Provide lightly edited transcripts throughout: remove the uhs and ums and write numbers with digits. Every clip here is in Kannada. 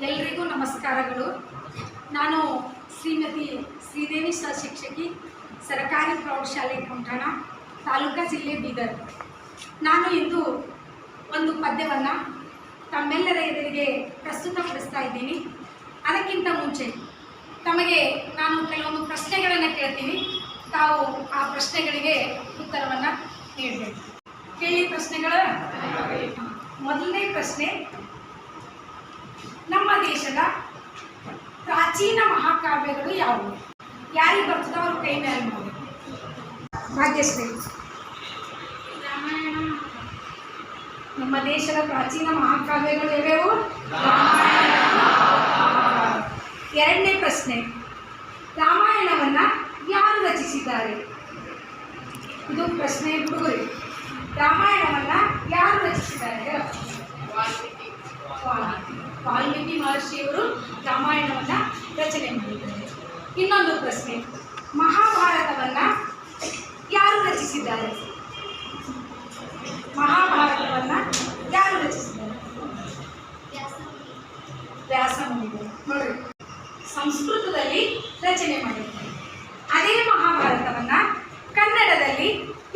ಎಲ್ರಿಗೂ ನಮಸ್ಕಾರಗಳು. ನಾನು ಶ್ರೀಮತಿ ಶ್ರೀದೇವಿ ಶಿಕ್ಷಕಿ, ಸರ್ಕಾರಿ ಪ್ರೌಢಶಾಲೆ ಕೊಂಠಾಣ, ತಾಲೂಕಾ ಜಿಲ್ಲೆ ಬೀದರ್. ನಾನು ಇಂದು ಒಂದು ಪದ್ಯವನ್ನು ತಮ್ಮೆಲ್ಲರ ಎದುರಿಗೆ ಪ್ರಸ್ತುತಪಡಿಸ್ತಾ ಇದ್ದೀನಿ. ಅದಕ್ಕಿಂತ ಮುಂಚೆ ತಮಗೆ ನಾನು ಕೆಲವೊಂದು ಪ್ರಶ್ನೆಗಳನ್ನು ಕೇಳ್ತೀನಿ. ತಾವು ಆ ಪ್ರಶ್ನೆಗಳಿಗೆ ಉತ್ತರವನ್ನು ನೀಡಬೇಕು. ಕೇಳಿ ಪ್ರಶ್ನೆಗಳ. ಮೊದಲನೇ ಪ್ರಶ್ನೆ, ನಮ್ಮ ದೇಶದ ಪ್ರಾಚೀನ ಮಹಾಕಾವ್ಯಗಳು ಯಾವುವು? ಯಾರಿಗೆ ಬರ್ತದ ಅವ್ರ ಕೈ ಮೇಲೆ ನೋಡಿ. ಭಾಗ್ಯಶ್ರೀ. ನಮ್ಮ ದೇಶದ ಪ್ರಾಚೀನ ಮಹಾಕಾವ್ಯಗಳು ಯಾವ್ಯಾವು? ಎರಡನೇ ಪ್ರಶ್ನೆ, ರಾಮಾಯಣವನ್ನು ಯಾರು ರಚಿಸಿದ್ದಾರೆ? ಇದು ಪ್ರಶ್ನೆ ಹುಡುಗರು. ರಾಮಾಯಣವನ್ನು ಯಾರು ರಚಿಸಿದ್ದಾರೆ? ವಾಲ್ಮೀಕಿ ಮಹರ್ಷಿಯವರು ರಾಮಾಯಣವನ್ನು ರಚನೆ ಮಾಡಿದ್ದಾರೆ. ಇನ್ನೊಂದು ಪ್ರಶ್ನೆ, ಮಹಾಭಾರತವನ್ನು ಯಾರು ರಚಿಸಿದ್ದಾರೆ? ಮಹಾಭಾರತವನ್ನು ಯಾರು ರಚಿಸಿದ್ದಾರೆ? ವ್ಯಾಸಮುನಿಗಳು. ನೋಡಿ, ಸಂಸ್ಕೃತದಲ್ಲಿ ರಚನೆ ಮಾಡಿದ್ದಾರೆ. ಅದೇ ಮಹಾಭಾರತವನ್ನು ಕನ್ನಡದಲ್ಲಿ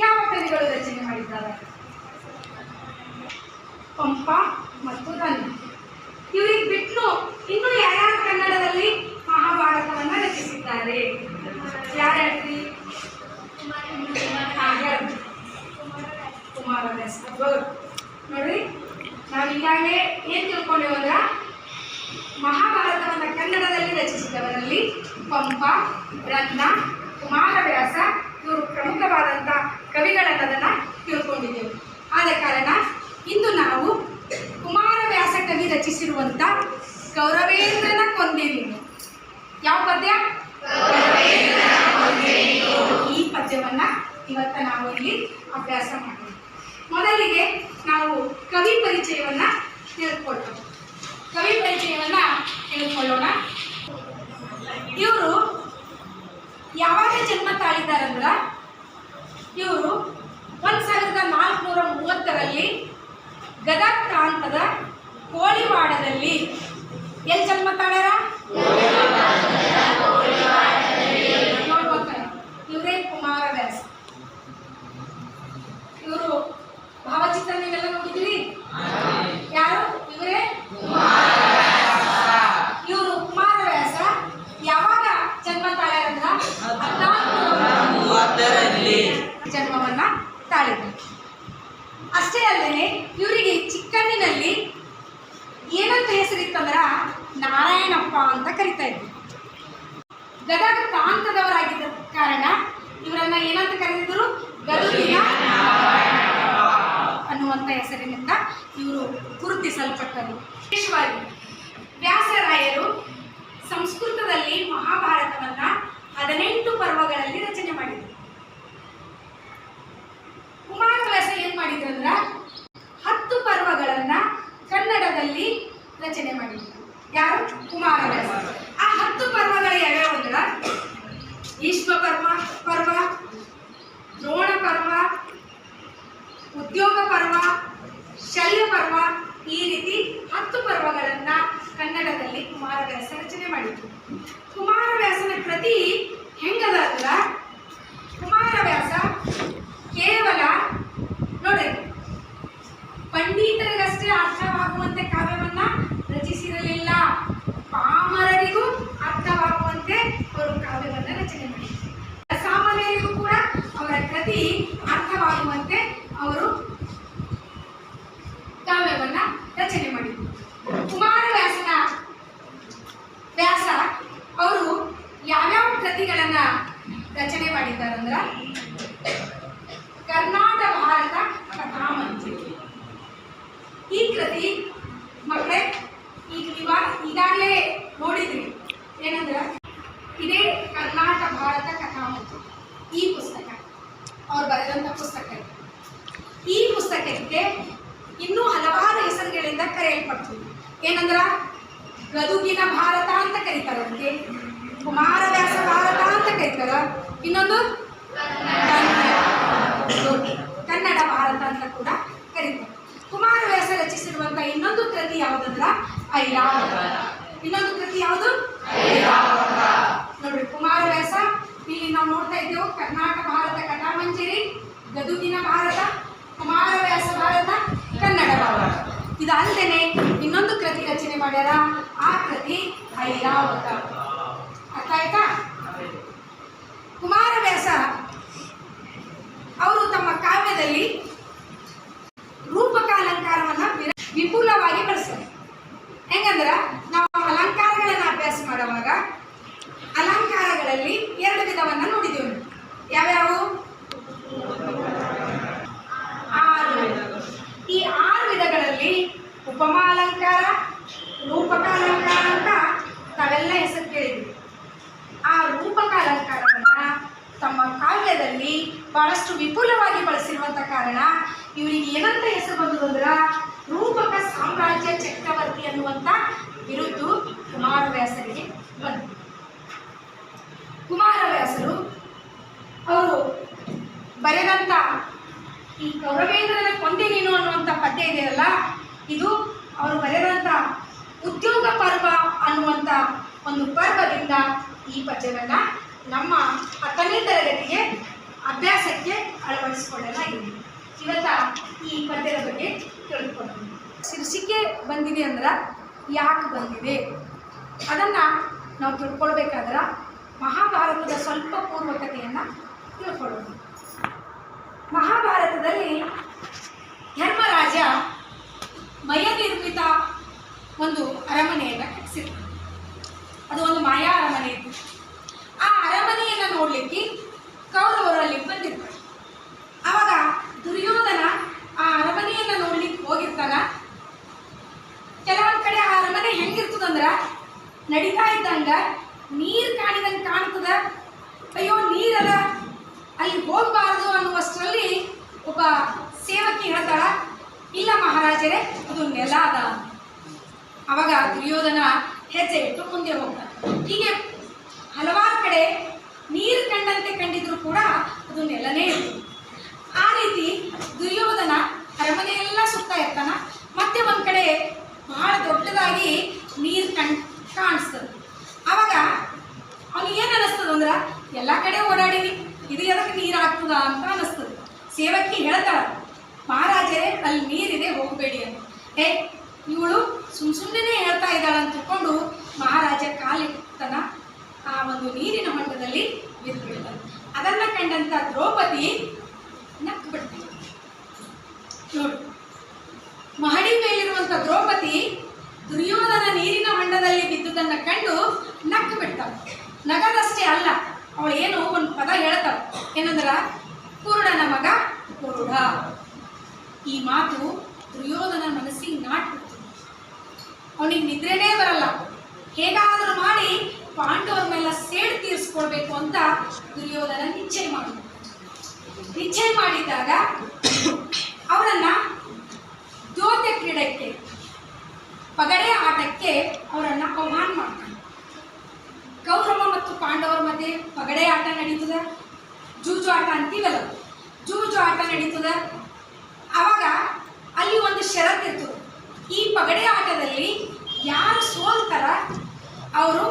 ಯಾವ ಕವಿಗಳು ರಚನೆ ಮಾಡಿದ್ದಾರೆ? ಪಂಪ ಮತ್ತು ರನ್ನ. ಇವರಿಗೆ ಬಿಟ್ಟು ಇನ್ನು ಯಾರ್ಯಾರು ಕನ್ನಡದಲ್ಲಿ ಮಹಾಭಾರತವನ್ನು ರಚಿಸಿದ್ದಾರೆ? ಯಾರ್ಯಾರು? ಕುಮಾರವ್ಯಾಸ. ನೋಡ್ರಿ, ನಾವು ಈಗಾಗಲೇ ಏನು ತಿಳ್ಕೊಂಡೇವು ಅಂದ್ರೆ, ಮಹಾಭಾರತವನ್ನು ಕನ್ನಡದಲ್ಲಿ ರಚಿಸಿದವರಲ್ಲಿ ಪಂಪ, ರನ್ನ, ಕುಮಾರವ್ಯಾಸ ಇವರು ಪ್ರಮುಖವಾದಂಥ ಕವಿಗಳನ್ನದನ್ನು ತಿಳ್ಕೊಂಡಿದ್ದೆವು. ಆದ ಕಾರಣ ಇಂದು ನಾವು ಕುಮಾರವ್ಯಾಸ ಕವಿ ರಚಿಸಿರುವಂಥ ಗೌರವೇಂದ್ರನ ಕೊಂದೇನು ಯಾವ ಪದ್ಯ? ಈ ಪದ್ಯವನ್ನು ಇವತ್ತು ನಾವು ಇಲ್ಲಿ ಅಭ್ಯಾಸ ಮಾಡೋಣ. ಮೊದಲಿಗೆ ನಾವು ಕವಿ ಪರಿಚಯವನ್ನು ತಿಳ್ಕೊಳ್ಳೋಣ. ಇವರು ಯಾವಾಗ ಜನ್ಮ ತಾಳಿದ್ದಾರಂದ್ರೆ, ಇವರು 1430ರಲ್ಲಿ ಗದಗ ಪ್ರಾಂತದ ಕೋಳಿವಾಡದಲ್ಲಿ ಎಲ್ಲಿ ಜನ್ಮ ತಾಳ್ಯಾರ? ನೋಡ್ಬೇಕ, ಇವರೇ ಕುಮಾರವ್ಯಾಸ. ಇವರು ಭಾವಚಿತ್ರ ನೀವೆಲ್ಲ ನೋಡಿದ್ರಿ? ಯಾರು ಇವರೇ? ಇವರು ಕುಮಾರವ್ಯಾಸ ಯಾವಾಗ ಜನ್ಮ ತಾಳ್ಯಾರಂದ್ರ 1430ರಲ್ಲಿ ಜನ್ಮವನ್ನ ತಾಳಿದ್ರು. ಅಷ್ಟೇ ಅಲ್ಲದೆ ಇವರಿಗೆ ಚಿಕ್ಕಂದಿನಲ್ಲಿ ಏನಂತ ಹೆಸರಿತ್ತಂದ್ರ ನಾರಾಯಣಪ್ಪ ಅಂತ ಕರಿತಾ ಇದ್ರು. ಗದಗ ಪ್ರಾಂತದವರಾಗಿದ್ದ ಕಾರಣ ಇವರನ್ನ ಏನಂತ ಕರೆದಿದ್ರು? ಗದುಗಿನ ಅನ್ನುವಂಥ ಹೆಸರಿನಿಂದ ಇವರು ಗುರುತಿಸಲ್ಪಟ್ಟರು. ವಿಶೇಷವಾಗಿ ವ್ಯಾಸರಾಯರು ಸಂಸ್ಕೃತದಲ್ಲಿ ಮಹಾಭಾರತವನ್ನ 18 ಪರ್ವಗಳಲ್ಲಿ ರಚನೆ ಮಾಡಿದರು. ಕುಮಾರವ್ಯಾಸ ಏನ್ ಮಾಡಿದ್ರಂದ್ರ 10 ಪರ್ವಗಳನ್ನ ಕನ್ನಡದಲ್ಲಿ ರಚನೆ ಮಾಡಿದ್ರು. ಯಾರು? ಕುಮಾರವ್ಯಾಸ. ಆ 10 ಪರ್ವಗಳು ಯಾವ್ಯಾವ ಅಂದ್ರ ಭೀಷ್ಮ ಪರ್ವ, ದ್ರೋಣ ಪರ್ವ, ಉದ್ಯೋಗ ಪರ್ವ, ಶಲ್ಯ ಪರ್ವ, ಈ ರೀತಿ 10 ಪರ್ವಗಳನ್ನ ಕನ್ನಡದಲ್ಲಿ ಕುಮಾರವ್ಯಾಸ ರಚನೆ ಮಾಡಿದ್ರು. ಕುಮಾರವ್ಯಾಸನ ಕೃತಿ ಹೆಂಗದ ಅಂದ್ರ, ಕುಮಾರವ್ಯಾಸ ಕೇವಲ ನೋಡಿ ಪಂಡಿತರಿಗಷ್ಟೇ ಅರ್ಥವಾಗುವಂತೆ ಕಾವ್ಯವನ್ನ ರಚಿಸಿರಲಿಲ್ಲ, ಪಾಮರರಿಗೂ ಅರ್ಥವಾಗುವಂತೆ ಅವರು ಕಾವ್ಯವನ್ನ ರಚನೆ ಮಾಡಿದರು. ಸಾಮಾನ್ಯರಿಗೂ ಕೂಡ ಅವರ ಕೃತಿ ಅರ್ಥವಾಗುವಂತೆ ಅವರು ಕಾವ್ಯವನ್ನ ರಚನೆ ಮಾಡಿದರು. ವ್ಯಾಸ ಅವರು ಯಾವ್ಯಾವ ಕೃತಿಗಳನ್ನ ರಚನೆ ಮಾಡಿದ್ದಾರಂದ್ರ, ಕರ್ನಾಟಕ ಭಾರತ ಕಥಾಮಂಜರಿ. ಈ ಕೃತಿ ಮಕ್ಕಳೇ ಈಗಾಗಲೇ ನೋಡಿದ್ರಿ. ಏನಂದ್ರ ಇದೇ ಕರ್ನಾಟಕ ಭಾರತ ಕಥಾಮಂಜರಿ. ಈ ಪುಸ್ತಕ ಅವ್ರು ಬರೆದಂಥ ಪುಸ್ತಕ. ಈ ಪುಸ್ತಕಕ್ಕೆ ಇನ್ನೂ ಹಲವಾರು ಹೆಸರುಗಳಿಂದ ಕರೆಯಲ್ಪಡ್ತೀವಿ. ಏನಂದ್ರ ಗದುಗಿನ ಭಾರತ ಅಂತ ಕರೀತಾರಂತೆ, ಕುಮಾರವ್ಯಾಸ ಭಾರತ ಅಂತ ಕರೀತಾರ, ಇನ್ನೊಂದು ಕನ್ನಡ ಭಾರತ ಅಂತ ಕೂಡ ಕರೀತಾರೆ. ಕುಮಾರವ್ಯಾಸ ರಚಿಸಿರುವಂಥ ಇನ್ನೊಂದು ಕೃತಿ ಯಾವುದಂದ್ರ ಐರಾವತ. ಇನ್ನೊಂದು ಕೃತಿ ಯಾವುದು? ನೋಡ್ರಿ, ಕುಮಾರವ್ಯಾಸ. ಇಲ್ಲಿ ನಾವು ನೋಡ್ತಾ ಇದ್ದೇವೆ ಕರ್ನಾಟಕ ಭಾರತ ಕಥಾಮಂಜರಿ, ಗದುಗಿನ ಭಾರತ, ಕುಮಾರವ್ಯಾಸ ಭಾರತ, ಕನ್ನಡ ಭಾರತ. ಇದಲ್ಲದೆ ಇನ್ನೊಂದು ಕೃತಿ ರಚನೆ ಮಾಡ್ಯಾರ, ಆ ಕೃತಿ ಐರಾವತ. ಅರ್ಥ ಆಯ್ತಾ? ಕುಮಾರವ್ಯಾಸ ಅವರು ತಮ್ಮ ಕಾವ್ಯದಲ್ಲಿ ರೂಪಕ ಅಲಂಕಾರವನ್ನ ವಿಪುಲವಾಗಿ ಬಳಸ್ತಾರೆ. ಹೆಂಗಂದ್ರ ನಾವು ಅಲಂಕಾರಗಳನ್ನ ಅಭ್ಯಾಸ ಮಾಡುವಾಗ ಅಲಂಕಾರಗಳಲ್ಲಿ 2 ವಿಧವನ್ನ ನೋಡಿದ್ದೇವೆ. ಯಾವ್ಯಾವು? 6. ಈ 6 ವಿಧಗಳಲ್ಲಿ ಉಪಮಾ ಅಲಂಕಾರ, ರೂಪಕ ಅಲಂಕಾರ ಅಂತ ತಾವೆಲ್ಲ ಹೆಸರು ಕೇಳಿದ್ವಿ. ಆ ರೂಪಕ ಅಲಂಕಾರವನ್ನ ತಮ್ಮ ಕಾವ್ಯದಲ್ಲಿ ಬಹಳಷ್ಟು ವಿಪುಲವಾಗಿ ಬಳಸಿರುವಂತ ಕಾರಣ ಇವರಿಗೆ ಏನಂತ ಹೆಸರು ಬಂದದು ಅಂದ್ರ ರೂಪಕ ಸಾಮ್ರಾಜ್ಯ ಚಕ್ರವರ್ತಿ ಅನ್ನುವಂತ ಬಿರುದು ಕುಮಾರವ್ಯಾಸರಿಗೆ ಬಂತು. ಕುಮಾರವ್ಯಾಸರು ಅವರು ಬರೆದಂತ ಈ ಕೌರವೇಂದ್ರನ ಕೊಂದೆ ನೀನು ಅನ್ನುವಂಥ ಪದ್ಯ ಇದೆಯಲ್ಲ, ಇದು ಅವರು ಬರೆದಂತ ಉದ್ಯೋಗ ಪರ್ವ ಅನ್ನುವಂಥ ಒಂದು ಪರ್ವದಿಂದ ಈ ಪದ್ಯವನ್ನ ನಮ್ಮ 10ನೇ ತರಗತಿಗೆ ಅಭ್ಯಾಸಕ್ಕೆ ಅಳವಡಿಸಿಕೊಳ್ಳಲಾಗಿದೆ. ಇವತ್ತ ಈ ಪದ್ಯದ ಬಗ್ಗೆ ತಿಳ್ಕೊಳ್ಳೋಣ. ಶೀರ್ಷಿಕೆ ಬಂದಿದೆ ಅಂದ್ರೆ ಯಾಕೆ ಬಂದಿದೆ ಅದನ್ನು ನಾವು ತಿಳ್ಕೊಳ್ಬೇಕಾದ್ರೆ ಮಹಾಭಾರತದ ಸ್ವಲ್ಪ ಪೂರ್ವಕತೆಯನ್ನು ತಿಳ್ಕೊಳ್ಳೋಣ. ಮಹಾಭಾರತದಲ್ಲಿ ಧರ್ಮರಾಜ ಮಯನಿರ್ಮಿತ ಒಂದು ಅರಮನೆಯನ್ನು ಕಟ್ಟಿಸಿರ್ತಾನೆ. ಅದು ಒಂದು ಮಾಯಾ ಅರಮನೆ ಇತ್ತು. ಆ ಅರಮನೆಯನ್ನು ನೋಡಲಿಕ್ಕೆ ಕೌರವರು ಅಲ್ಲಿ ಬಂದಿರ್ತಾರೆ. ಆವಾಗ ದುರ್ಯೋಧನ ಆ ಅರಮನೆಯನ್ನು ನೋಡ್ಲಿಕ್ಕೆ ಹೋಗಿರ್ತಾನ. ಕೆಲವೊಂದು ಕಡೆ ಆ ಅರಮನೆ ಹೆಂಗಿರ್ತದಂದ್ರ ನಡೀತಾ ಇದ್ದಂಗ ನೀರು ಕಾಣಿದಂಗೆ ಕಾಣ್ತದ. ಅಯ್ಯೋ ನೀರಲ್ಲ, ಅಲ್ಲಿ ಹೋಗಬಾರದು ಅನ್ನುವಷ್ಟರಲ್ಲಿ ಒಬ್ಬ ಸೇವಕಿ ಹೇಳ್ತಾಳ, ಇಲ್ಲ ಮಹಾರಾಜರೇ ಅದು ನೆಲ ಅದ. ಅವಾಗ ದುರ್ಯೋಧನ ಹೆಜ್ಜೆ ಇಟ್ಟು ಮುಂದೆ ಹೋಗ್ತಾನೆ. ಹೀಗೆ ಹಲವಾರು ಕಡೆ ನೀರು ಕಂಡಂತೆ ಕಂಡಿದ್ರು ಕೂಡ ಅದು ನೆಲನೇ ಇತ್ತು. ಆ ರೀತಿ ದುರ್ಯೋಧನ ಅರಮನೆಯೆಲ್ಲ ಸುತ್ತಾ ಇರ್ತಾನ. ಮತ್ತೆ ಒಂದು ಕಡೆ ಬಹಳ ದೊಡ್ಡದಾಗಿ ನೀರು ಕಾಣಿಸ್ತದೆ. ಆವಾಗ ಅವ್ನಿಗೆ ಏನು ಅನ್ನಿಸ್ತದಂದ್ರೆ ಎಲ್ಲ ಕಡೆ ಓಡಾಡಿನಿ, ಇದು ಎದಕ್ಕೆ ನೀರು ಆಗ್ತದ ಅಂತ ಅನ್ನಿಸ್ತದೆ. ಸೇವಕಿ ಹೇಳ್ತಾಳ, ಮಹಾರಾಜರೇ ಅಲ್ಲಿ ನೀರಿದೆ ಹೋಗಬೇಡಿ ಅಂತ. ಇವಳು ಸುಮ್ಮನೆ ಹೇಳ್ತಾ ಇದ್ದಾಳ ಅಂತ ತಿಳ್ಕೊಂಡು ಮಹಾರಾಜ ಕಾಲಿಟ್ಟನ ಆ ಒಂದು ನೀರಿನ ಹೊಂಡದಲ್ಲಿ ಬಿದ್ದು ಬಿಡ್ತಾನೆ. ಅದನ್ನು ಕಂಡಂತ ದ್ರೌಪದಿ ನಕ್ಕು ಬಿಡ್ತಾಳೆ. ನೋಡಿ, ಮಹಡಿ ಮೇಲಿರುವಂಥ ದ್ರೌಪದಿ ದುರ್ಯೋಧನ ನೀರಿನ ಹೊಂಡದಲ್ಲಿ ಬಿದ್ದುದನ್ನು ಕಂಡು ನಕ್ಕು ಬಿಡ್ತಾಳೆ. ನಗದಷ್ಟೇ ಅಲ್ಲ, ಅವಳು ಏನು ಒಂದು ಪದ ಹೇಳ್ತಾಳೆ, ಏನಂದ್ರ ಕುರುಡನ ಮಗ ಕುರುಡ. ಈ ಮಾತು ದುರ್ಯೋಧನ ಮನಸ್ಸಿಗೆ ನಾಟ್ಬಿಡ್ತು. ಅವನಿಗೆ ನಿದ್ರೆನೇ ಬರಲ್ಲ. ಹೇಗಾದರೂ ಮಾಡಿ ಪಾಂಡವರ ಮೇಲೆ ಸೇಡು ತೀರಿಸ್ಕೊಳ್ಬೇಕು ಅಂತ ದುರ್ಯೋಧನ ನಿಶ್ಚಯ ಮಾಡಿದ್ದಾಗ ಅವರನ್ನ ದ್ಯೋತ ಕ್ರೀಡೆಗೆ, ಪಗಡೆ ಆಟಕ್ಕೆ ಅವರನ್ನ ಆಹ್ವಾನ ಮಾಡ್ತಾನೆ. ಕೌರವ ಮತ್ತು ಪಾಂಡವರ ಮಧ್ಯೆ ಪಗಡೆ ಆಟ ನಡೀತದ, ಜೂಜು ಆಟ ಅಂತೀವಲ್ಲ, ಜೂಜು ಆಟ ನಡೀತದ. ಆವಾಗ ಅಲ್ಲಿ ಒಂದು ಷರತ್ತು ಇರ್ತದೆ. ಈ ಪಗಡೆ ಆಟದಲ್ಲಿ ಯಾರು ಸೋಲ್ತಾರ ಅವರು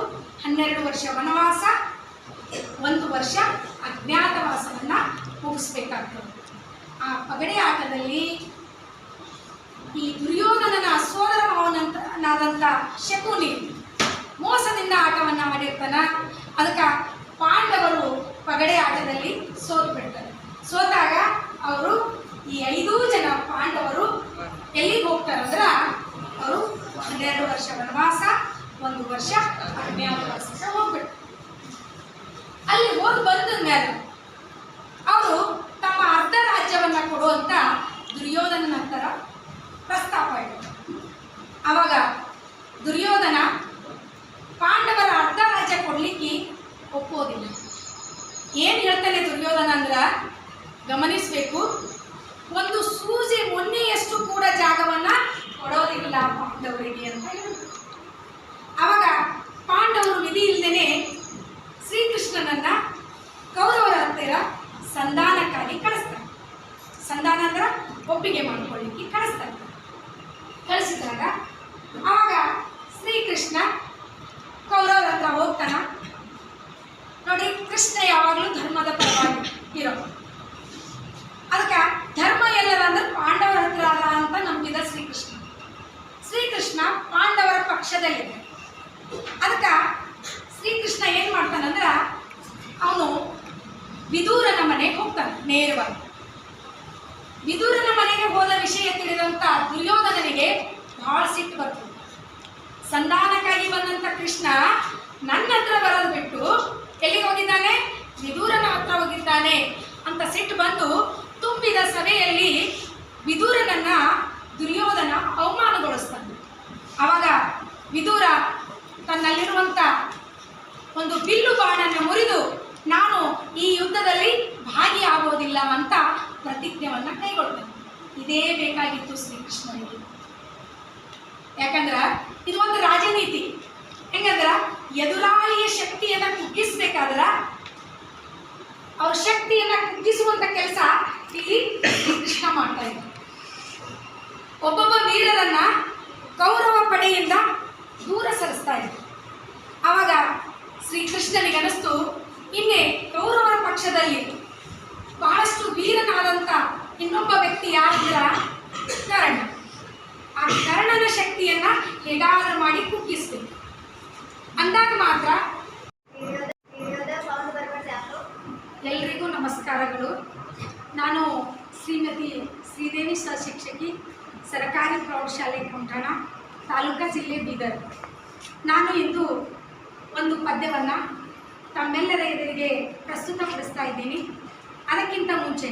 12 ವರ್ಷ ವನವಾಸ, 1 ವರ್ಷ ಅಜ್ಞಾತವಾಸವನ್ನು ಮುಗಿಸ್ಬೇಕಾಗ್ತದೆ. ಆ ಪಗಡೆ ಆಟದಲ್ಲಿ ಈ ದುರ್ಯೋಧನನ ಸೋದರ ಮಾವನಾದಂಥ ಶಕುನಿ ಮೋಸದಿಂದ ಆಟವನ್ನು ಮಾಡಿರ್ತಾನ. ಅದಕ್ಕೆ ಪಾಂಡವರು ಪಗಡೆ ಆಟದಲ್ಲಿ ಸೋತ್ಬಿಡ್ತಾರೆ. ಸೋತಾಗ ಅವರು ಈ 5 ಜನ ಪಾಂಡವರು ಎಲ್ಲಿಗೆ ಹೋಗ್ತಾರಂದ್ರೆ ಅವರು 12 ವರ್ಷ ವನವಾಸ, 1 ವರ್ಷ ಅಜ್ಞಾತವಾಸಕ್ಕೆ ಹೋಗ್ಬಿಟ್ಟು ಅಲ್ಲಿ ಹೋಗಿ ಬಂದ ಮೇಲೆ ಅವರು ತಮ್ಮ ಅರ್ಧ ರಾಜ್ಯವನ್ನ ಕೊಡುವಂತ ದುರ್ಯೋಧನನ ಹತ್ತಿರ ಪ್ರಸ್ತಾಪ ಇಡ್ತಾರೆ. ಆವಾಗ ದುರ್ಯೋಧನ ಪಾಂಡವರ ಅರ್ಧ ರಾಜ್ಯ ಕೊಡ್ಲಿಕ್ಕೆ ಒಪ್ಪೋದಿಲ್ಲ. ಏನು ಹೇಳ್ತಾನೆ ದುರ್ಯೋಧನ ಅಂದ್ರ ಗಮನಿಸಬೇಕು, ಒಂದು ಸೂಜಿ ಮೊನ್ನೆಯಷ್ಟು ಕೂಡ ಜಾಗವನ್ನ ಕೊಡೋದಿಲ್ಲ ಪಾಂಡವರಿಗೆ ಅಂತ ಹೇಳಿದ್ರು. ಆವಾಗ ಪಾಂಡವರು ವಿಧಿ ಇಲ್ಲದೇನೆ ಶ್ರೀಕೃಷ್ಣನನ್ನ ಕೌರವರ ಹತ್ತಿರ ಸಂಧಾನಕ್ಕಾಗಿ ಕಳಿಸ್ತಾರೆ. ಸಂಧಾನ ಅಂದ್ರೆ ಒಪ್ಪಿಗೆ ಮಾಡ್ಕೊಳ್ಳಿಕ್ಕೆ ಕಳಿಸ್ತಾರೆ. ಕಳಿಸಿದಾಗ ಕೌರವರ ಹತ್ರ ಹೋಗ್ತಾನ. ನೋಡಿ, ಕೃಷ್ಣ ಯಾವಾಗಲೂ ಧರ್ಮದ ಪರವಾಗಿ ಇರೋ, ಅದಕ್ಕೆ ಧರ್ಮ ಎಲ್ಲರ ಅಂದ್ರೆ ಪಾಂಡವರ ಹತ್ರ ಅಲ್ಲ ಅಂತ ನಂಬಿದ ಶ್ರೀಕೃಷ್ಣ. ಶ್ರೀಕೃಷ್ಣ ಪಾಂಡವರ ಪಕ್ಷದಲ್ಲಿದೆ. ಅದಕ್ಕೆ ಶ್ರೀಕೃಷ್ಣ ಏನು ಮಾಡ್ತಾನಂದ್ರೆ, ಅವನು ವಿದೂರನ ಮನೆಗೆ ಹೋಗ್ತಾನೆ ನೇರವಾಗಿ. ವಿದೂರನ ಮನೆಗೆ ಹೋದ ವಿಷಯ ತಿಳಿದಂಥ ದುರ್ಯೋಧನನಿಗೆ ಬಹಳ ಸಿಟ್ಟು ಬರ್ತದೆ. ಸಂಧಾನಕ್ಕಾಗಿ ಬಂದಂಥ ಕೃಷ್ಣ ನನ್ನ ಹತ್ರ ಬರೋದು ಬಿಟ್ಟು ಎಲ್ಲಿಗೆ ಹೋಗಿದ್ದಾನೆ? ವಿದೂರನ ಹತ್ರ ಹೋಗಿದ್ದಾನೆ ಅಂತ ಸಿಟ್ಟು ಬಂದು ತುಂಬಿದ ಸಭೆಯಲ್ಲಿ ವಿದೂರನನ್ನ ದುರ್ಯೋಧನ ಅವಮಾನಗೊಳಿಸ್ತಾನೆ. ಆವಾಗ ವಿದೂರ ತನ್ನಲ್ಲಿರುವಂಥ ಒಂದು ಬಿಲ್ಲು ಬಾಣನ್ನು ಮುರಿದು ನಾನು ಈ ಯುದ್ಧದಲ್ಲಿ ಭಾಗಿಯಾಗೋದಿಲ್ಲ ಅಂತ ಪ್ರತಿಜ್ಞೆಯನ್ನು ಕೈಗೊಳ್ತಾನೆ. ಇದೇ ಬೇಕಾಗಿತ್ತು ಶ್ರೀಕೃಷ್ಣನಿಗೆ. ಯಾಕಂದ್ರೆ ಇದು ಒಂದು ರಾಜನೀತಿ. ಹೆಂಗಂದ್ರ ಎದುರಾಳಿಯ ಶಕ್ತಿಯನ್ನ ಕುಗ್ಗಿಸ್ಬೇಕಾದ್ರ ಅವ್ರ ಶಕ್ತಿಯನ್ನ ಕುಗ್ಗಿಸುವಂತ ಕೆಲಸ ಇಲ್ಲಿ ಕೃಷ್ಣ ಮಾಡ್ತಾ ಇದ್ದ. ಒಬ್ಬೊಬ್ಬ ವೀರರನ್ನ ಕೌರವ ಪಡೆಯಿಂದ ದೂರ ಸರಿಸ್ತಾ ಇದ್ದ. ಆವಾಗ ಶ್ರೀಕೃಷ್ಣನಿಗೆ ಅನಿಸ್ತು, ಇನ್ನೇ ಕೌರವರ ಪಕ್ಷದಲ್ಲಿ ಬಹಳಷ್ಟು ವೀರನಾದಂಥ ಇನ್ನೊಬ್ಬ ವ್ಯಕ್ತಿ ಯಾರಿದ್ರ? ಕರ್ಣ. ಆ ಕರ್ಣನ ಶಕ್ತಿಯನ್ನ ಹೇಗಾದ್ರೂ ಮಾಡಿ ಕುಗ್ಗಿಸ್ಬೇಕು. ಅಂದಾಗ ಮಾತ್ರ. ಎಲ್ರಿಗೂ ನಮಸ್ಕಾರಗಳು. ನಾನು ಶ್ರೀಮತಿ ಶ್ರೀದೇವಿ ಶಿಕ್ಷಕಿ, ಸರ್ಕಾರಿ ಪ್ರೌಢಶಾಲೆ ಕೊಂಠಾಣ, ತಾಲೂಕಾ ಜಿಲ್ಲೆ ಬೀದರ್. ನಾನು ಇಂದು ಒಂದು ಪದ್ಯವನ್ನು ತಮ್ಮೆಲ್ಲರ ಎದುರಿಗೆ ಪ್ರಸ್ತುತಪಡಿಸ್ತಾ ಇದ್ದೀನಿ. ಅದಕ್ಕಿಂತ ಮುಂಚೆ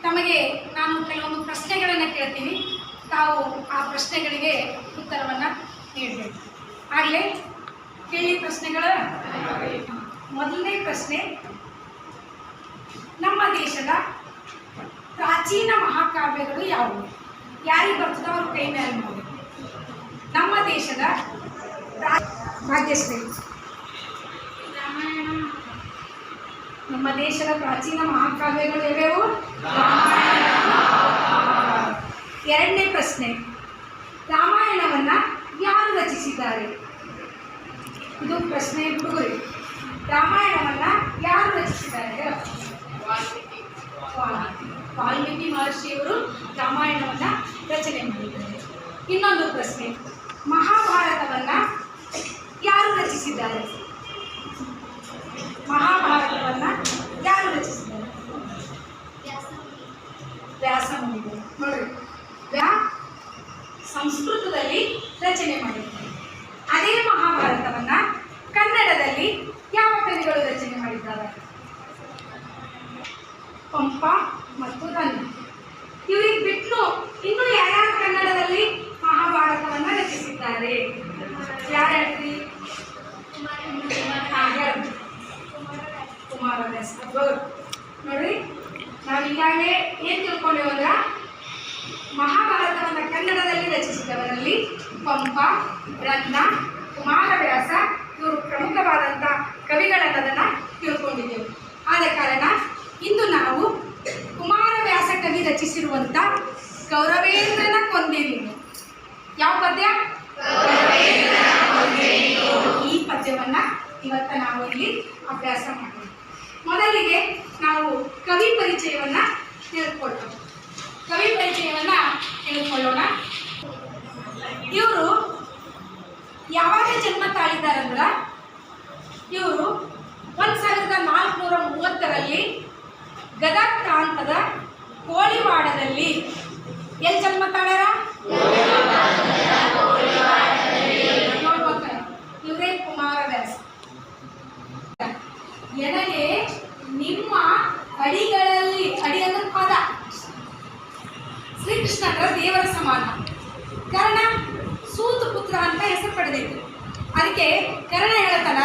ತಮಗೆ ನಾನು ಕೆಲವೊಂದು ಪ್ರಶ್ನೆಗಳನ್ನು ಕೇಳ್ತೀನಿ. ತಾವು ಆ ಪ್ರಶ್ನೆಗಳಿಗೆ ಉತ್ತರವನ್ನು ನೀಡಬೇಕು. ಆಗಲೇ ಕೇಳಿ ಪ್ರಶ್ನೆಗಳು. ಮೊದಲನೇ ಪ್ರಶ್ನೆ, ನಮ್ಮ ದೇಶದ ಪ್ರಾಚೀನ ಮಹಾಕಾವ್ಯಗಳು ಯಾವುವು? ಯಾರಿಗೆ ಬರ್ತದೋ ಅವ್ರ ಕೈ ಮೇಲೆ ನೋಡಿ. ನಮ್ಮ ದೇಶದ ಭಾಗ್ಯಶ್ರೀ. ನಮ್ಮ ದೇಶದ ಪ್ರಾಚೀನ ಮಹಾಕಾವ್ಯಗಳು ಯಾವ್ಯಾವು? ಎರಡನೇ ಪ್ರಶ್ನೆ, ರಾಮಾಯಣವನ್ನ ಯಾರು ರಚಿಸಿದ್ದಾರೆ? ಇದು ಪ್ರಶ್ನೆ ಹುಡುಗರಿ. ರಾಮಾಯಣವನ್ನ ಯಾರು ರಚಿಸಿದ್ದಾರೆ? ವಾಲ್ಮೀಕಿ ಮಹರ್ಷಿಯವರು ರಾಮಾಯಣವನ್ನ ರಚನೆ ಮಾಡಿದ್ದಾರೆ. ಇನ್ನೊಂದು ಪ್ರಶ್ನೆ, ಮಹಾಭಾರತವನ್ನ ಯಾರು ರಚಿಸಿದ್ದಾರೆ? ಮಹಾಭಾರತವನ್ನ ಯಾರು ರಚಿಸಿದ್ದಾರೆ? ವ್ಯಾಸ ಮುನಿಗಳು. ನೋಡಿ, ಸಂಸ್ಕೃತದಲ್ಲಿ ರಚನೆ ಮಾಡಿದ್ದಾರೆ. ಅದೇ ಮಹಾಭಾರತವನ್ನ ಕನ್ನಡದಲ್ಲಿ ಯಾವ ಕವಿಗಳು ರಚನೆ ಮಾಡಿದ್ದಾರೆ? ಪಂಪ ಮತ್ತು ರನ್ನ. ಇವರಿಗೆ ಬಿಟ್ಟು ಇನ್ನು ಯಾರ್ಯಾರು ಕನ್ನಡದಲ್ಲಿ ಮಹಾಭಾರತವನ್ನ ರಚಿಸಿದ್ದಾರೆ? ಯಾರ್ಯಾರು? ಕುಮಾರವ್ಯಾಸ. ನೋಡ್ರಿ, ನಾವು ಈಗಾಗಲೇ ಏನು ತಿಳ್ಕೊಂಡೇವು ಅಂದ್ರೆ, ಮಹಾಭಾರತವನ್ನು ಕನ್ನಡದಲ್ಲಿ ರಚಿಸಿದವರಲ್ಲಿ ಪಂಪ, ರನ್ನ, ಕುಮಾರವ್ಯಾಸ ಇವರು ಪ್ರಮುಖವಾದಂಥ ಕವಿಗಳನ್ನದನ್ನು ತಿಳ್ಕೊಂಡಿದ್ದೆವು. ಆದ ಕಾರಣ ಇಂದು ನಾವು ಕುಮಾರವ್ಯಾಸ ಕವಿ ರಚಿಸಿರುವಂಥ ಕೌರವೇಂದ್ರನ ಕೊಂದೇನು ಯಾವ ಪದ್ಯ? ಈ ಪದ್ಯವನ್ನು ಇವತ್ತು ನಾವು ಇಲ್ಲಿ ಅಭ್ಯಾಸ ಮಾಡೋಣ. ಮೊದಲಿಗೆ ನಾವು ಕವಿ ಪರಿಚಯವನ್ನು ತಿಳ್ಕೊಳ್ಳೋಣ. ಕವಿ ಪರಿಚಯವನ್ನು ತಿಳ್ಕೊಳ್ಳೋಣ. ಇವರು ಯಾವಾಗ ಜನ್ಮ ತಾಳಿದ್ದಾರಂದ್ರೆ, ಇವರು 1430ರಲ್ಲಿ ಗದಗ ಪ್ರಾಂತದ ಕೋಳಿವಾಡದಲ್ಲಿ ಎಲ್ಲಿ ಜನ್ಮ ತಾಳ್ಯಾರ? ಇವರೇ ಕುಮಾರವ್ಯಾಸ. ನನಗೆ ನಿಮ್ಮ ಅಡಿಗಳಲ್ಲಿ, ಅಡಿ ಅಂದ್ರೆ ಪಾದ, ಶ್ರೀಕೃಷ್ಣ ಅಂದ್ರೆ ದೇವರ ಸಮಾನ. ಕರ್ಣ ಸೂತ ಪುತ್ರ ಅಂತ ಹೆಸರು ಪಡೆದಿತ್ತು. ಅದಕ್ಕೆ ಕರ್ಣ ಹೇಳ್ತಾನ,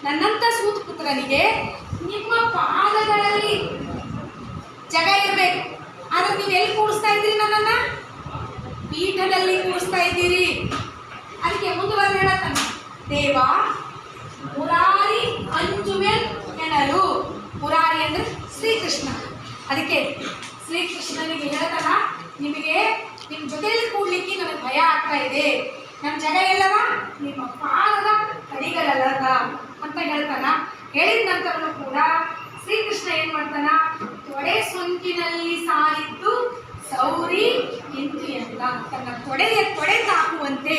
ನನ್ನಂಥ ಸೂತ ಪುತ್ರನಿಗೆ ನಿಮ್ಮ ಪಾದಗಳಲ್ಲಿ ಜಗ ಇರಬೇಕು. ಆದ್ರೆ ನೀವು ಎಲ್ಲಿ ಕೂಡಿಸ್ತಾ ಇದ್ದೀರಿ? ನನ್ನನ್ನು ಪೀಠದಲ್ಲಿ ಕೂಡಿಸ್ತಾ ಇದ್ದೀರಿ. ಅದಕ್ಕೆ ಮುಂದುವರೆದು ಹೇಳತ್ತಾನ, ದೇವ ಮುರಾರಿ ಅಂಜುಮೆನ್ ಎನ್ನಲು. ಮುರಾರಿ ಅಂದ್ರೆ ಶ್ರೀಕೃಷ್ಣ. ಅದಕ್ಕೆ ಶ್ರೀಕೃಷ್ಣನಿಗೆ ಹೇಳ್ತಾನ, ನಿಮಗೆ ನಿಮ್ಮ ಜೊತೆಯಲ್ಲಿ ಕೂಡ್ಲಿಕ್ಕೆ ನನಗೆ ಭಯ ಆಗ್ತಾ ಇದೆ. ನಮ್ಮ ಜಗ ಎಲ್ಲವ ನಿಮ್ಮ ಪಾದದ ಕಡಿಗಳಲ್ಲದ ಅಂತ ಹೇಳ್ತಾನ. ಹೇಳಿದ ನಂತರನು ಕೂಡ ಶ್ರೀಕೃಷ್ಣ ಏನ್ ಮಾಡ್ತಾನ, ತೊಡೆ ಸೊಂಕಿನಲ್ಲಿ ಸಾರಿದ್ದು ಸೌರಿ ಇಂತು ಅಂತ ತನ್ನ ತೊಡೆ ತಾಕುವಂತೆ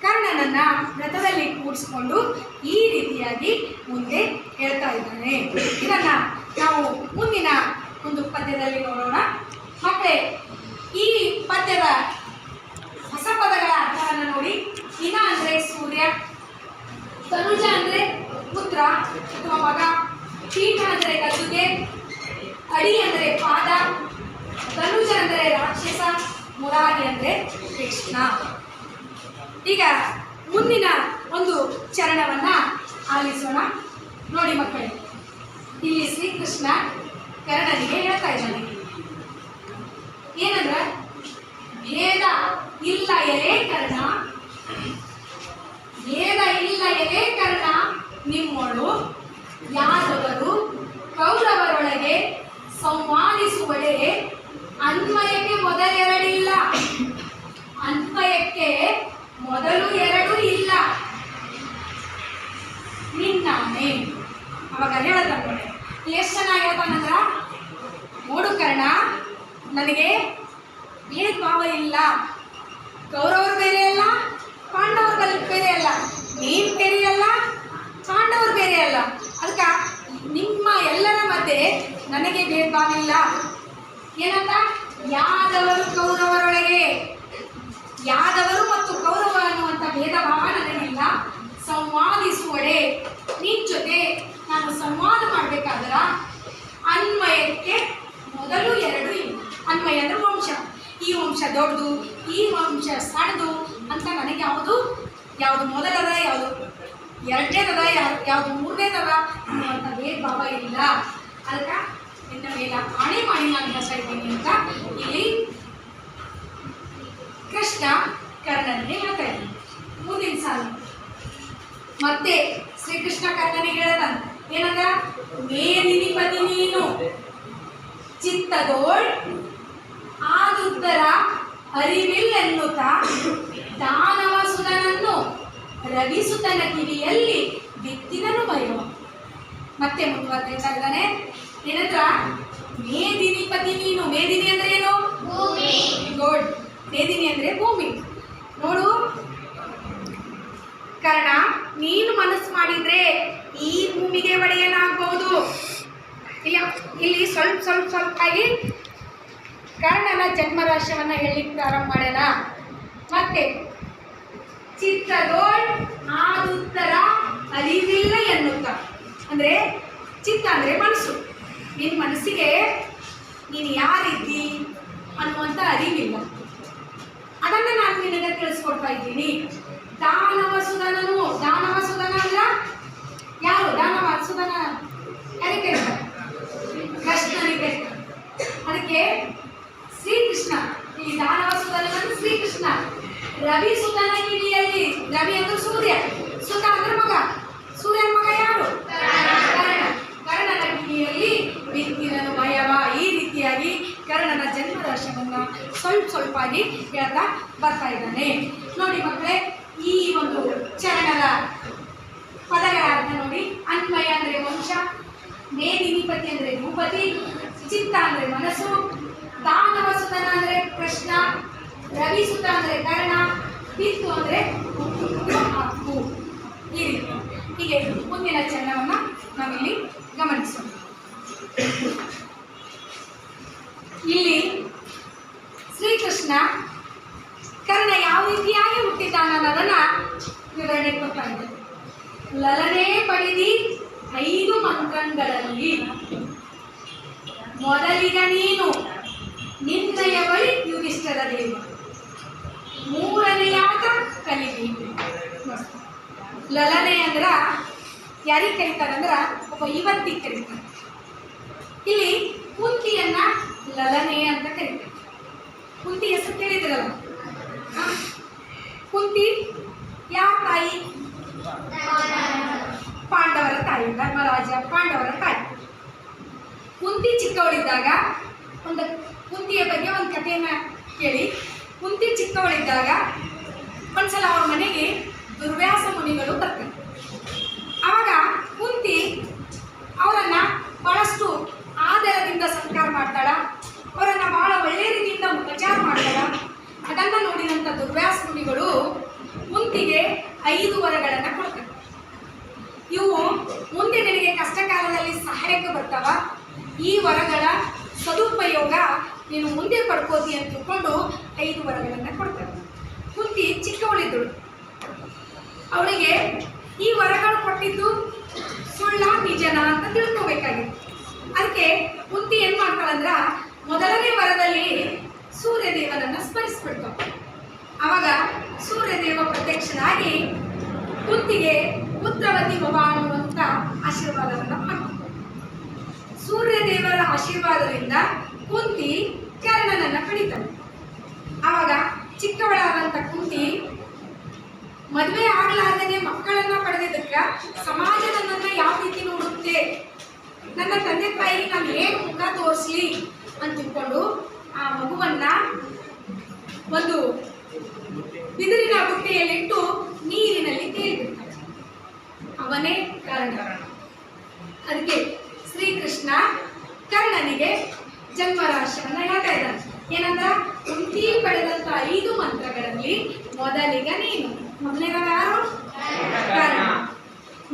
ಕರ್ಣನನ್ನ ರಥದಲ್ಲಿ ಕೂಡಿಸ್ಕೊಂಡು ಈ ರೀತಿಯಾಗಿ ಮುಂದೆ ಹೇಳ್ತಾ ಇದ್ದಾನೆ. ಇದನ್ನ ನಾವು ಮುಂದಿನ ಒಂದು ಪದ್ಯದಲ್ಲಿ ನೋಡೋಣ. ಮತ್ತೆ ಈ ಪದ್ಯದ ಹೊಸ ಪದಗಳ ಅರ್ಥವನ್ನು ನೋಡಿ. ಇನ ಅಂದ್ರೆ ಸೂರ್ಯ, ತನುಜ ಅಂದ್ರೆ ಪುತ್ರ ಅಥವಾ ಮಗ, ಪೀಠ ಅಂದರೆ ಗದ್ದುಗೆ, ಅಡಿ ಅಂದರೆ ಪಾದ, ತನುಜ ಅಂದರೆ ರಾಕ್ಷಸ, ಮುರಾರಿ ಅಂದರೆ ಕೃಷ್ಣ. ಈಗ ಮುಂದಿನ ಒಂದು ಚರಣವನ್ನ ಆಲಿಸೋಣ. ನೋಡಿ ಮಕ್ಕಳೇ, ಇಲ್ಲಿ ಶ್ರೀಕೃಷ್ಣ ಕರ್ಣನಿಗೆ ಹೇಳ್ತಾ ಇದ್ದಾನೆ ಏನಂದ್ರೆ, ಭೇದ ಇಲ್ಲ ಎಲೆ ಕರ್ಣ, ಭೇದ ಇಲ್ಲ ಎಲೆ ಕರ್ಣ, ನಿಮ್ಮೊಳು ಯಾದವರು ಕೌರವರೊಳಗೆ ಸಂವಾದಿಸುವಡೆ ಅನ್ವಯಕ್ಕೆ ಮೊದಲೆರಡಿಲ್ಲ, ಅನ್ವಯಕ್ಕೆ ಮೊದಲು ಎರಡು ಇಲ್ಲ, ನಿನ್ನಾನೆ. ಅವಾಗ ಹೇಳದ ಎಷ್ಟು ಚೆನ್ನಾಗಿ ಹೇಳ್ತಾನಂದ್ರ, ನೋಡು ಕರ್ಣ, ನನಗೆ ಭೇದ ಭಾವ ಇಲ್ಲ, ಕೌರವರು ಬೇರೆ ಅಲ್ಲ, ಪಾಂಡವರು ಬೇರೆ ಅಲ್ಲ, ನೀನು ಬೇರೆ ಅಲ್ಲ, ಪಾಂಡವರು ಬೇರೆ ಅಲ್ಲ, ಅದಕ್ಕೆ ನಿಮ್ಮ ಎಲ್ಲರ ಮಧ್ಯೆ ನನಗೆ ಭೇದ ಭಾವ ಇಲ್ಲ. ಏನಂತ, ಯಾದವರು ಕೌರವರೊಳಗೆ, ಯಾದವರು ಮತ್ತು ಕೌರವ ಅನ್ನುವಂಥ ಭೇದ ಭಾವ ನನಗಿಲ್ಲ. ಸಂವಾದಿಸುವಡೆ, ನಿನ್ನ ಜೊತೆ ನಾನು ಸಂವಾದ ಮಾಡಬೇಕಾದ್ರ ಅನ್ವಯಕ್ಕೆ ಮೊದಲು ಎರಡು ಇಲ್ಲ. ಅನ್ವಯ ಅಂದರೆ ವಂಶ, ಈ ವಂಶ ದೊಡ್ಡದು, ಈ ವಂಶ ಸಣ್ಣದು ಅಂತ ನನಗೆ ಯಾವುದು ಮೊದಲದ, ಯಾವುದು ಎರಡನೇದದ, ಯಾವುದು ಮೂರನೇದದ ಅನ್ನುವಂಥ ಭೇದ ಭಾವ ಇಲ್ಲ. ಅದಕ್ಕೆ ನಿನ್ನ ಮೇಲೆ ಆಣೆ ಮಾಡಿ ನಾನು ಹೇಳ್ತಾ ಇದ್ದೀನಿ ಅಂತ ಇಲ್ಲಿ ಕೃಷ್ಣ ಕರ್ಣನಿಗೆ ಹೇಳ್ತಾ ಇದ್ದೀನಿ. ಮುಂದಿನ ಸಾಲು ಮತ್ತೆ ಶ್ರೀಕೃಷ್ಣ ಕರ್ಣನಿಗೆ ಹೇಳ್ತಾನೆ ಏನಂದ, ಮೇದಿನಿಪತಿ ನೀನು ಚಿತ್ತದೋಳ್ ಆದುದ್ದರ ಅರಿವಿಲ್ಲೆನ್ನುತ್ತ ದಾನವ ಸುಧನನ್ನು ರವಿಸುತನ ಕಿವಿಯಲ್ಲಿ ಬಿತ್ತಿದನು ಭಯವ. ಮತ್ತೆ ಮುಂದುವರ್ತಾ ಇದ್ದಾನೆ ಏನಂದ್ರ, ಮೇದಿನಿಪತಿ ನೀನು. ಮೇದಿನಿ ಅಂದ್ರೆ ಏನು? ಗೋಲ್ಡ್. ಮೇದಿನಿ ಅಂದ್ರೆ ಭೂಮಿ. ನೋಡು ಕರ್ಣ, ನೀನು ಮನಸ್ಸು ಮಾಡಿದ್ರೆ ಈ ಭೂಮಿಗೆ ಒಡೆಯನಾಗಬಹುದು. ಇಲ್ಲಿ ಸ್ವಲ್ಪ ಆಗಿ ಕರ್ಣನ ಜನ್ಮರಹಸ್ಯವನ್ನ ಹೇಳಲಿಕ್ಕೆ ಪ್ರಾರಂಭ ಮಾಡೋಣ. ಮತ್ತೆ ಚಿತ್ತದೋಳ್ ಆದುತ್ತರ ಅರಿವಿಲ್ಲ ಎನ್ನುತ್ತ, ಅಂದ್ರೆ ಚಿತ್ತ ಅಂದ್ರೆ ಮನಸ್ಸು. ನಿನ್ನ ಮನಸ್ಸಿಗೆ ನೀನು ಯಾರಿದ್ದಿ ಅನ್ನುವಂಥ ಅರಿವಿಲ್ಲ, ಅದನ್ನು ನಾನು ನಿನಗೆ ತಿಳಿಸ್ಕೊಡ್ತಾ ಇದ್ದೀನಿ. ದಾನವ ಸುಧನನು, ದಾನವ ಸುಧನ ಅಲ್ಲ ಯಾರು? ದಾನವ ಸುಧನ ಯಾರಿಗೆ ಕರೀತಾರೆ? ಕೃಷ್ಣನಿಗೆ ಕರೀತಾರೆ. ಅದಕ್ಕೆ ಶ್ರೀಕೃಷ್ಣ, ಈ ದಾನವ ಸುಧನನು ಶ್ರೀಕೃಷ್ಣ ರವಿ ಸುಧನ ಕಿವಿಯಲ್ಲಿ, ರವಿ ಅಂದ್ರೆ ಸೂರ್ಯ, ಸುತ ಅಂದ್ರೆ ಮಗ, ಸೂರ್ಯನ ಮಗ ಯಾರು? ಕರ್ಣ. ಕರ್ಣನ ಕಿವಿಯಲ್ಲಿ ಬಿತ್ತಿದನು ಭಯವ. ಈ ರೀತಿಯಾಗಿ ಕರ್ಣನ ಜನ್ಮ ರಹಸ್ಯವನ್ನ ಸ್ವಲ್ಪ ಆಗಿ ಹೇಳ್ತಾ ಬರ್ತಾ ಇದ್ದಾನೆ. ನೋಡಿ ಮಕ್ಕಳೇ, ಈ ಒಂದು ಚರಣದ ಪದಗಳ ಅರ್ಥ ನೋಡಿ. ಅನ್ವಯ ಅಂದ್ರೆ ವಂಶ, ಮೇದಿನಿಪತಿ ಅಂದ್ರೆ ಭೂಪತಿ, ಚಿತ್ತ ಅಂದ್ರೆ ಮನಸ್ಸು, ದಾನವ ಸುತನ ಅಂದ್ರೆ ಕೃಷ್ಣ, ರವಿ ಸುತ ಅಂದ್ರೆ ಕರ್ಣ, ಬಿತ್ತು ಅಂದ್ರೆ ಹಕ್ಕು. ಈ ರೀತಿ ಹೀಗೆ ಮುಂದಿನ ಚರಣವನ್ನ ನಾವಿಲ್ಲಿ ಗಮನಿಸೋಣ. ಇಲ್ಲಿ ಶ್ರೀಕೃಷ್ಣ ಕರ್ಣ ಯಾವ ರೀತಿಯಾಗಿ ಹುಟ್ಟಿದ್ದಾನ ಅನ್ನೋದನ್ನ ವಿವರಣೆ ಕೊಡ್ತಾ ಇದ್ದಾರೆ. ಲಲನೆ ಪಡೆದಿ 5 ಮಂಕಂಗಳಲ್ಲಿ ಮೊದಲಿಗ ನೀನು ನಿನ್ನಯ ಬಳಿ ಯುಧಿಷ್ಠಿರ ದೇವ, ಮೂರನೆಯಾತ ಕಲಿಬೇಕು. ಲಲನೆ ಅಂದ್ರ ಯಾರಿಗೆ ಕರೀತಾರಂದ್ರ ಒಬ್ಬ ಯುವತಿಗೆ ಕರೀತಾರೆ. ಇಲ್ಲಿ ಕುಂತಿಯನ್ನ ಲಲನೆ ಅಂತ ಕರೀತಾರೆ. ಕುಂತಿ ಹೆಸರು ಕೇಳಿದ್ರಲ್ಲ, ಕುಂತಿ ಯಾವ ತಾಯಿ? ಪಾಂಡವರ ತಾಯಿ, ಧರ್ಮರಾಜ ಪಾಂಡವರ ತಾಯಿ. ಕುಂತಿ ಚಿಕ್ಕವಳಿದ್ದಾಗ ಕುಂತಿಯ ಬಗ್ಗೆ ಒಂದು ಕಥೆಯನ್ನ ಕೇಳಿ. ಕುಂತಿ ಚಿಕ್ಕವಳಿದ್ದಾಗ ಒಂದ್ಸಲ ಅವ್ರ ಮನೆಗೆ ದುರ್ವ್ಯಾಸ ಮುನಿಗಳು ಬರ್ತಾರೆ. ಆವಾಗ ಕುಂತಿ ಅವರನ್ನ ಬಹಳಷ್ಟು ಆದರದಿಂದ ಸತ್ಕಾರ ಮಾಡ್ತಾಳ, ಅವರನ್ನ ಬಹಳ ಒಳ್ಳೆಯ ರೀತಿಯಿಂದ ಉಪಚಾರ ಮಾಡ್ತಾಳ. ಅದನ್ನ ನೋಡಿದಂಥ ದುರ್ವ್ಯಾಸ ಮುನಿಗಳು ಕುಂತಿಗೆ 5 ವರಗಳನ್ನು ಕೊಡ್ತಾರೆ. ಇವು ಮುಂದೆ ನಿನಗೆ ಕಷ್ಟ ಕಾಲದಲ್ಲಿ ಸಹಾಯಕ್ಕೆ ಬರ್ತಾವ. ಈ ವರಗಳ ಸದುಪಯೋಗ ನೀನು ಮುಂದೆ ಪಡ್ಕೋತಿ ಅಂತ ತಿಳ್ಕೊಂಡು 5 ವರಗಳನ್ನು ಕೊಡ್ತಾರೆ. ಕುಂತಿ ಚಿಕ್ಕವಳಿದ್ದಳು. ಅವಳಿಗೆ ಈ ವರಗಳು ಕೊಟ್ಟಿದ್ದು ಸುಳ್ಳ ನಿಜನ ಅಂತ ತಿಳ್ಕೋಬೇಕಾಗಿತ್ತು. ಅದಕ್ಕೆ ಕುಂತಿ ಏನ್ ಮಾಡ್ತಾಳಂದ್ರ ಮೊದಲನೇ ವರದಲ್ಲಿ ಸೂರ್ಯದೇವನನ್ನ ಸ್ಮರಿಸ್ಬಿಡ್ತಾವ. ಅವಾಗ ಸೂರ್ಯದೇವ ಪ್ರತ್ಯಕ್ಷನಾಗಿ ಕುಂತಿಗೆ ಪುತ್ರವತಿ ಭವ ಅನ್ನುವಂಥ ಆಶೀರ್ವಾದವನ್ನ ಮಾಡ್ತಾನೆ. ಸೂರ್ಯದೇವರ ಆಶೀರ್ವಾದದಿಂದ ಕುಂತಿ ಕರ್ಣನನ್ನ ಪಡಿತಾಳೆ. ಆವಾಗ ಚಿಕ್ಕವಳಾದಂಥ ಕುಂತಿ ಮದುವೆ ಆಗ್ಲಾರ್ದೇ ಮಕ್ಕಳನ್ನ ಪಡೆದಿದ್ದಕ್ಕ ಸಮಾಜ ನನ್ನನ್ನ ಯಾವ ರೀತಿ ನೋಡುತ್ತೆ, ನನ್ನ ತಂದೆ ತಾಯಿಗೆ ನಾನು ಹೇಗೆ ಮುಖ ತೋರಿಸ್ಲಿ ಅಂತ ತಿಳ್ಕೊಂಡು ಆ ಮಗುವನ್ನ ಒಂದು ಬಿದಿರಿನ ಬುಟ್ಟಿಯಲ್ಲಿಟ್ಟು ನೀರಿನಲ್ಲಿ ತೇಲಿಬಿಡ್ತಾಳೆ. ಅವನೇ ಕರ್ಣ. ಅದಕ್ಕೆ ಶ್ರೀಕೃಷ್ಣ ಕರ್ಣನಿಗೆ ಜನ್ಮರಾಶಿಯನ್ನ ಹೇಳ್ತಾ ಇದ್ದಾನೆ. ಏನಂದ್ರ ಕುಂತಿ ಪಡೆದಂತ 5 ಮಂತ್ರಗಳಲ್ಲಿ ಮೊದಲಿಗ ನೀನು. ಮೊದಲಿಗ ಯಾರು? ಕರ್ಣ.